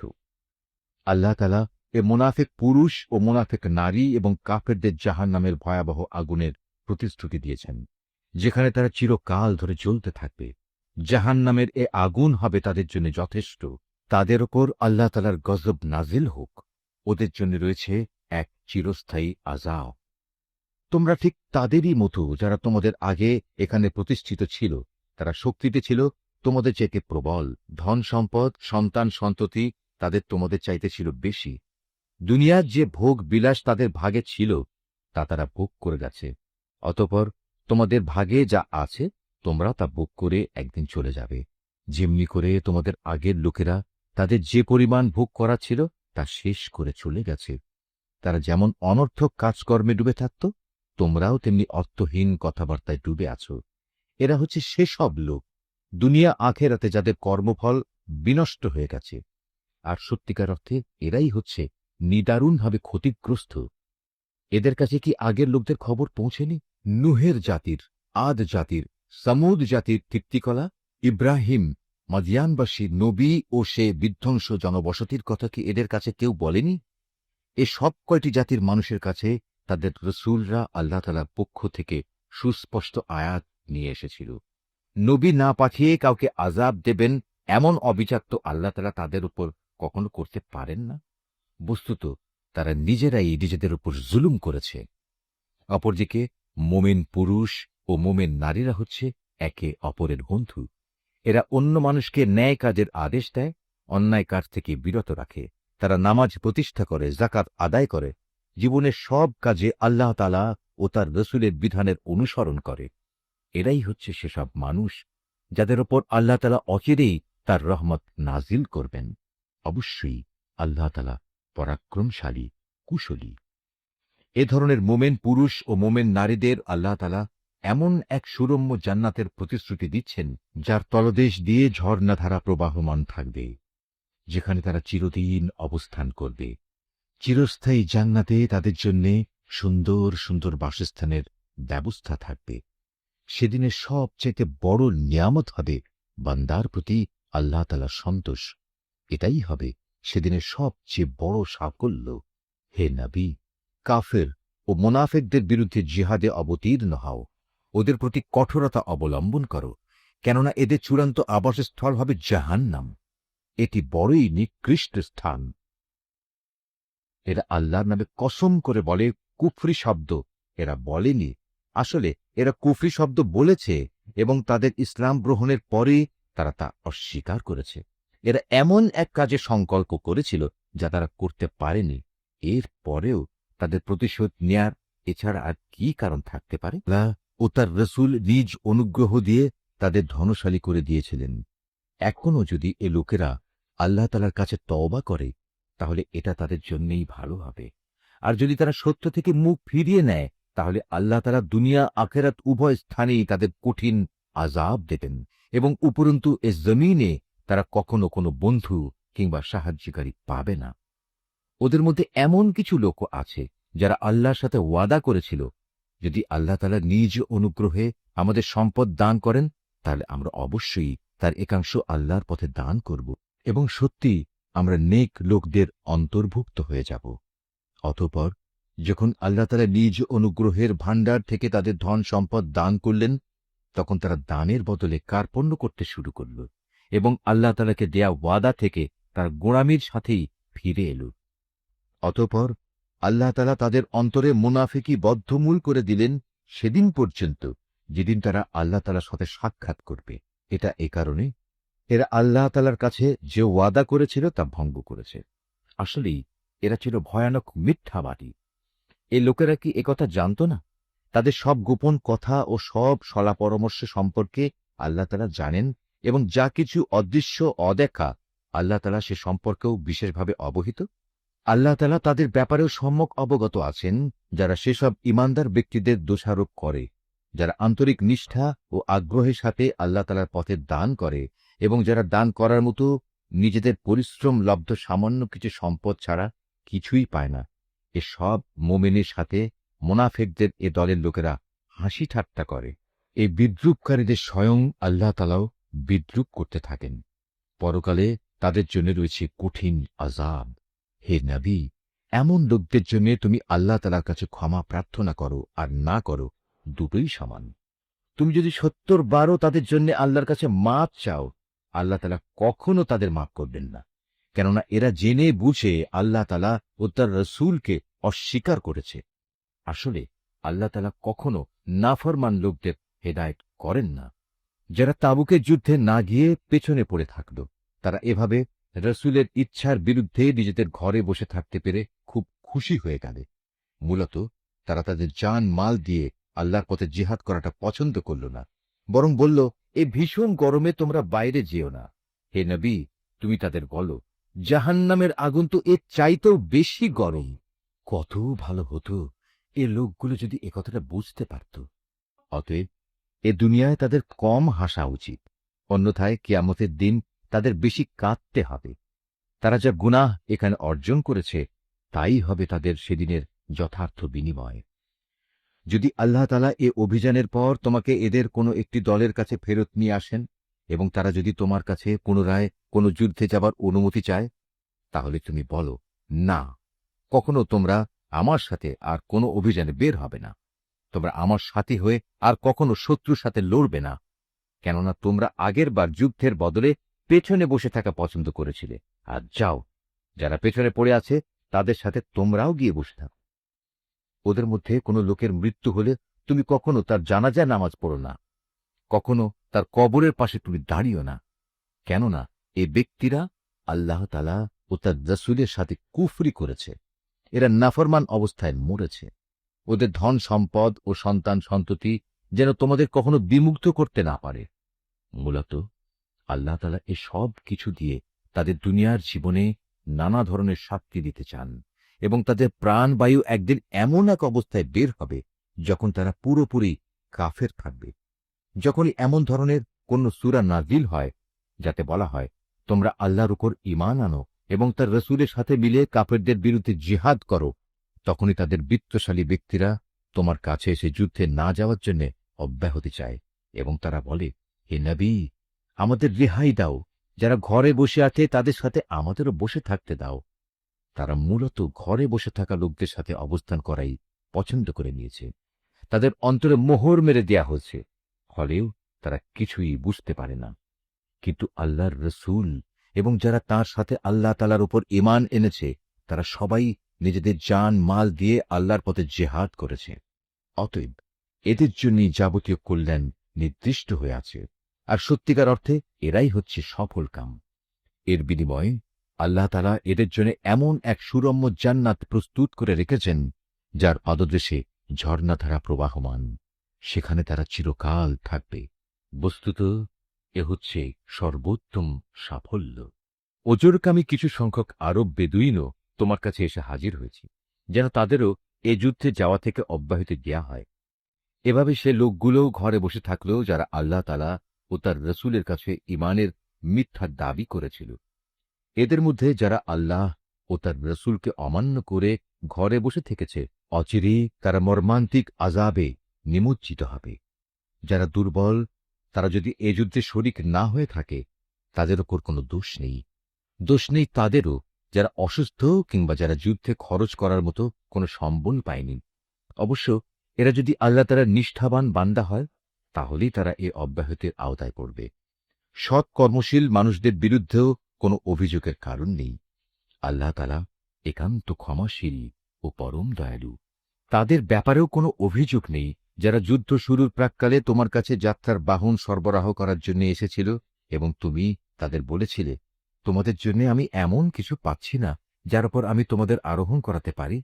Speaker 1: আল্লাহ তাআলা এ মোনাফেক পুরুষ ও মোনাফেক নারী এবং কাফেরদের জাহান্নামের ভয়াবহ আগুনের প্রতিশ্রুতি দিয়েছেন, যেখানে তারা চিরকাল ধরে জ্বলতে থাকবে। জাহান্নামের এ আগুন হবে তাদের জন্য যথেষ্ট। তাদের ওপর আল্লাহ তাআলার গজব নাজিল হোক। ওদের জন্য রয়েছে এক চিরস্থায়ী আযাব। তোমরা ঠিক তাদেরই মতো যারা তোমাদের আগে এখানে প্রতিষ্ঠিত ছিল। তারা শক্তিতে ছিল তোমাদের চাইতে প্রবল, ধন সম্পদ, সন্তান সন্ততি তাদের তোমাদের চাইতে ছিল বেশি। দুনিয়ার যে ভোগ বিলাস তাদের ভাগে ছিল, তা তারা ভোগ করে গেছে। অতঃপর তোমাদের ভাগে যা আছে, তোমরা তা ভোগ করে একদিন চলে যাবে। যেমনি করে তোমাদের আগের লোকেরা তাদের যে পরিমাণ ভোগ করা ছিল তা শেষ করে চলে গেছে। তারা যেমন অনর্থক কাজকর্মে ডুবে থাকত, তোমরাও তেমনি অর্থহীন কথাবার্তায় ডুবে আছো। এরা হচ্ছে সেসব লোক দুনিয়া আখেরাতে যাদের কর্মফল বিনষ্ট হয়ে গেছে। আর সত্যিকার অর্থে এরাই হচ্ছে নিদারুণভাবে ক্ষতিগ্রস্ত। এদের কাছে কি আগের লোকদের খবর পৌঁছেনি? নুহের জাতির, আদ জাতির, সামুদ জাতির কীর্তিকলা, ইব্রাহিম, মাদিয়ানবাসী নবী ও সে বিধ্বংস জনবসতির কথা কি এদের কাছে কেউ বলেনি? এ সব কয়টি জাতির মানুষের কাছে তাদের রসুলরা আল্লাহ তাআলার পক্ষ থেকে সুস্পষ্ট আয়াত নিয়ে এসেছিল। নবী না পাঠিয়ে কাউকে আযাব দেবেন এমন অবিচার তো আল্লাহ তাআলা তাদের উপর কখনো করতে পারেন না। বস্তুত তারা নিজেরাই নিজেদের উপর জুলুম করেছে। অপরদিকে মোমেন পুরুষ ও মোমেন নারীরা হচ্ছে একে অপরের বন্ধু। এরা অন্য মানুষকে ন্যায় কাজের আদেশ দেয়, অন্যায় কাজ থেকে বিরত রাখে। তারা নামাজ প্রতিষ্ঠা করে, যাকাত আদায় করে, জীবনের সব কাজে আল্লাহ তাআলা ও তার রসুলের বিধানের অনুসরণ করে। এরাই হচ্ছে সেসব মানুষ যাদের ওপর আল্লাহ তাআলা অচিরেই তার রহমত নাজিল করবেন। অবশ্যই আল্লাহ তাআলা পরাক্রমশালী, কুশলী। এ ধরনের মোমেন পুরুষ ও মোমেন নারীদের আল্লাহ তাআলা এমন এক সুরম্য জান্নাতের প্রতিশ্রুতি দিচ্ছেন, যার তলদেশ দিয়ে ঝর্ণাধারা প্রবাহমান থাকবে, যেখানে তারা চিরদিন অবস্থান করবে। চিরস্থায়ী জান্নাতে তাদের জন্যে সুন্দর সুন্দর বাসস্থানের ব্যবস্থা থাকবে। সেদিনের সবচেয়ে বড় নিয়ামত হবে বান্দার প্রতি আল্লাহ তাআলার সন্তোষ। এটাই হবে সেদিনের সবচেয়ে বড় সাফল্য। হে নবী, কাফের ও মোনাফেকদের বিরুদ্ধে জিহাদে অবতীর্ণ হও। ওদের প্রতি কঠোরতা অবলম্বন করো, কেননা এদের চূড়ান্ত আবাসস্থল হবে জাহান্নাম। এটি বড়ই নিকৃষ্ট স্থান। এরা আল্লাহর নামে কসম করে বলে কুফরি শব্দ এরা বলেনি। আসলে এরা কুফরি শব্দ বলেছে এবং তাদের ইসলাম গ্রহণের পরে তারা তা অস্বীকার করেছে। এরা এমন এক কাজে সংকল্প করেছিল যা তারা করতে পারেনি। এর পরেও তাদের প্রতিশোধ নেয়ার এছাড়া আর কি কারণ থাকতে পারে? আল্লাহ ও তার রসুল নিজ অনুগ্রহ দিয়ে তাদের ধনশালী করে দিয়েছিলেন। এখনও যদি এ লোকেরা আল্লাহ তাআলার কাছে তওবা করে, তাহলে এটা তাদের জন্যই ভালো হবে। আর যদি তারা সত্য থেকে মুখ ফিরিয়ে নেয়, তাহলে আল্লাহ তাআলা দুনিয়া আখেরাত উভয় স্থানেই তাদের কঠিন আযাব দেবেন, এবং উপরন্তু এ জমিনে তারা কখনো কোনো বন্ধু কিংবা সাহায্যকারী পাবে না। ওদের মধ্যে এমন কিছু লোক আছে যারা আল্লাহর সাথে ওয়াদা করেছিল, যদি আল্লাহ তাআলা নিজ অনুগ্রহে আমাদের সম্পদ দান করেন, তাহলে আমরা অবশ্যই তার একাংশ আল্লাহর পথে দান করব, এবং সত্যি আমরা নেক লোকদের অন্তর্ভুক্ত হয়ে যাব। অতঃপর যখন আল্লাহ তাআলা নিজ অনুগ্রহের ভাণ্ডার থেকে তাদের ধন সম্পদ দান করলেন, তখন তারা দানের বদলে কার্পণ্য করতে শুরু করল এবং আল্লাহ তাআলাকে দেয়া ওয়াদা থেকে তার গোঁড়ামির সাথেই ফিরে এল। অতঃপর আল্লাহ তাআলা তাদের অন্তরে মুনাফিকি বদ্ধমূল করে দিলেন সেদিন পর্যন্ত যেদিন তারা আল্লাহ তাআলার সাথে সাক্ষাৎ করবে। এটা এ কারণে এরা আল্লাহ তাআলার কাছে যে ওয়াদা করেছিল তা ভঙ্গ করেছে। আসলেই এরা ছিল ভয়ানক মিথ্যাবাদী। এই লোকেরা কি একথা জানত না? তাদের সব গোপন কথা ও সব সলা পরামর্শ সম্পর্কে আল্লাহ তাআলা জানেন, এবং যা কিছু অদৃশ্য অদেখা আল্লাহ তাআলা সে সম্পর্কেও বিশেষভাবে অবহিত। আল্লাহ তাআলা তাদের ব্যাপারেও সম্যক অবগত আছেন, যারা সেসব ঈমানদার ব্যক্তিদের দোষারোপ করে, যারা আন্তরিক নিষ্ঠা ও আগ্রহের সাথে আল্লাহ তাআলার পথে দান করে এবং যারা দান করার মতো নিজেদের পরিশ্রম লব্ধ সামান্য কিছু সম্পদ ছাড়া কিছুই পায় না। এ সব মুমিনের সাথে মুনাফিকদের এ দলের লোকেরা হাসি ঠাট্টা করে। এই বিদ্রূপকারীদের স্বয়ং আল্লাহ তাআলাও বিদ্রূপ করতে থাকেন। পরকালে তাদের জন্য রয়েছে কঠিন আযাব। হে নবী, এমন লোকদের জন্য তুমি আল্লাহ তাআলার কাছে ক্ষমা প্রার্থনা করো আর না করো, দুটোই সমান। তুমি যদি ৭০ বারও তাদের জন্য আল্লাহর কাছে মাপ চাও, আল্লাহ তাআলা কখনো তাদের মাফ করবেন না, কেননা এরা জেনে বুঝে আল্লাহ তাআলা ও তার রাসূলকে অস্বীকার করেছে। আসলে আল্লাহ তাআলা কখনো নাফরমান লোকদের হেদায়েত করেন না। যারা তাবুকের যুদ্ধে না গিয়ে পেছনে পড়ে থাকল, তারা এভাবে রাসূলের ইচ্ছার বিরুদ্ধে নিজেদের ঘরে বসে থাকতে পেরে খুব খুশি হয়ে গেল। মূলত তারা তাদের জান মাল দিয়ে আল্লাহর পথে জিহাদ করাটা পছন্দ করল না, বরং বলল, এই ভীষণ গরমে তোমরা বাইরে যেও না। হে নবী, তুমি তাদের বলো, জাহান্নামের আগুন তো এর চাইতেও বেশি গরম। কত ভালো হতো এ লোকগুলো যদি একথাটা বুঝতে পারত। অতএব এ দুনিয়ায় তাদের কম হাসা উচিত, অন্যথায় কিয়ামতের দিন তাদের বেশি কাঁদতে হবে। তারা যা গুনাহ এখানে অর্জন করেছে তাই হবে তাদের সেদিনের যথার্থ বিনিময়। যদি আল্লাহ তাআলা এ অভিযানের পর তোমাকে এদের কোনো একটি দলের কাছে ফেরত নিয়ে আসেন এবং তারা যদি তোমার কাছে পুনরায় কোনো যুদ্ধে যাবার অনুমতি চায়, তাহলে তুমি বলো, না, কখনো তোমরা আমার সাথে আর কোনো অভিযানে বের হবে না। তোমরা আমার সাথী হয়ে আর কখনো শত্রুর সাথে লড়বে না, কেননা তোমরা আগের বার যুদ্ধের বদলে পেছনে বসে থাকা পছন্দ করেছিলে। আর যাও, যারা পেছনে পড়ে আছে তাদের সাথে তোমরাও গিয়ে বসে থাকো। ওদের মধ্যে কোনো লোকের মৃত্যু হলে তুমি কখনো তার জানাজায় নামাজ পড়ো না, কখনো তার কবরের পাশে তুমি দাঁড়িও না, কেননা এ ব্যক্তিরা আল্লাহ তাআলা ও তার রাসূলের সাথে কুফরি করেছে। এরা নাফরমান অবস্থায় মরেছে। ওদের ধন সম্পদ ও সন্তান সন্ততি যেন তোমাদের কখনো বিমুগ্ধ করতে না পারে। মূলত আল্লাহ তাআলা এ সব কিছু দিয়ে তাদের দুনিয়ার জীবনে নানা ধরনের শাস্তি দিতে চান, এবং তাদের প্রাণবায়ু একদিন এমন এক অবস্থায় বের হবে যখন তারা পুরোপুরি কাফের থাকবে। যখনই এমন ধরনের কোন সূরা নাযিল হয় যাতে বলা হয়, তোমরা আল্লাহর উপর ঈমান আনো এবং তার রাসূলের সাথে মিলে কাফেরদের বিরুদ্ধে জিহাদ করো, তখনই তাদের বিত্তশালী ব্যক্তিরা তোমার কাছে এসে যুদ্ধে না যাওয়ার জন্য অব্যাহতি চায় এবং তারা বলে, হে নবী, আমাদের রেহাই দাও, যারা ঘরে বসে আছে তাদের সাথে আমাদেরও বসে থাকতে দাও। তারা মূলত ঘরে বসে থাকা লোকদের সাথে অবস্থান করাই পছন্দ করে নিয়েছে। তাদের অন্তরে মোহর মেরে দেয়া হয়েছে, ফলেও তারা কিছুই বুঝতে পারে না। কিন্তু আল্লাহর রাসূল এবং যারা তাঁর সাথে আল্লাহ তাআলার উপর ঈমান এনেছে, তারা সবাই নিজেদের জান মাল দিয়ে আল্লাহর পথে জিহাদ করেছে। অতএব এদের জন্যই যাবতীয় কল্যাণ নির্দিষ্ট হয়ে আছে, আর সত্যিকার অর্থে এরাই হচ্ছে সফল কাম। এর বিনিময়ে আল্লাহ তাআলা এদের জন্য এমন এক সুরম্য জান্নাত প্রস্তুত করে রেখেছেন, যার পাদদেশে ঝর্ণাধারা প্রবাহমান। সেখানে তারা চিরকাল থাকবে। বস্তুত এ হচ্ছে সর্বোত্তম সাফল্য। ওজরকামী কিছু সংখ্যক আরব বেদুইনও তোমার কাছে এসে হাজির হয়েছে, যেন তাদেরও এ যুদ্ধে যাওয়া থেকে অব্যাহতি দেয়া হয়। এভাবে সে লোকগুলোও ঘরে বসে থাকল যারা আল্লাহ তাআলা ও তার রাসূলের কাছে ঈমানের মিথ্যা দাবি করেছিল। এদের মধ্যে যারা আল্লাহ ও তার রাসূলকে অমান্য করে ঘরে বসে থেকেছে, অচিরেই তারা মর্মান্তিক আযাবে নিমজ্জিত হবে। যারা দুর্বল, তারা যদি এ যুদ্ধে শরিক না হয়ে থাকে, তাদের ওপর কোনো দোষ নেই। দোষ নেই তাদেরও যারা অসুস্থ কিংবা যারা যুদ্ধে খরচ করার মতো কোনো সম্বল পায়নি। অবশ্য এরা যদি আল্লাহ তাআলার নিষ্ঠাবান বান্দা হয়, তাহলেই তারা এ অব্যাহতির আওতায় পড়বে। সৎ কর্মশীল মানুষদের বিরুদ্ধেও কোনো অভিযোগের কারণ নেই। আল্লাহ তাআলা একান্ত ক্ষমাশীল ও পরম দয়ালু। তাদের ব্যাপারেও কোনো অভিযোগ নেই যারা যুদ্ধ শুরুর প্রাক্কালে তোমার কাছে যাত্রার বাহন সরবরাহ করার জন্য এসেছিল এবং তুমি তাদের বলেছিলে, তোমাদের জন্য আমি এমন কিছু পাচ্ছি না যার উপর আমি তোমাদের আরোহণ করাতে পারি।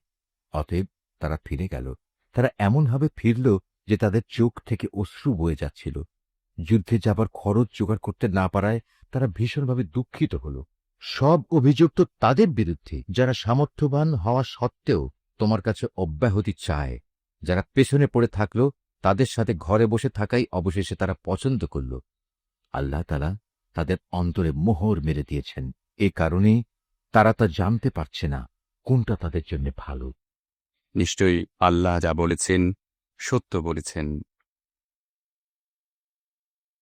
Speaker 1: অতএব তারা ফিরে গেল। তারা এমনভাবে ফিরল যে তাদের চোখ থেকে অশ্রু বয়ে যাচ্ছিল। যুদ্ধে যাবার খরচ জোগাড় করতে না পারায় তারা ভীষণভাবে দুঃখিত হল। সব অভিযোগ তো তাদের বিরুদ্ধে যারা সামর্থ্যবান হওয়া সত্ত্বেও তোমার কাছে অব্যাহতি চায়। যারা পেছনে পড়ে থাকল তাদের সাথে ঘরে বসে থাকাই অবশেষে তারা পছন্দ করল। আল্লাহ তাআলা তাদের অন্তরে মোহর মেরে দিয়েছেন। এ কারণে তারা তা জানতে পারছে না কোনটা তাদের জন্য ভালো।
Speaker 2: নিশ্চয়ই আল্লাহ যা বলেছেন সত্য বলেছেন।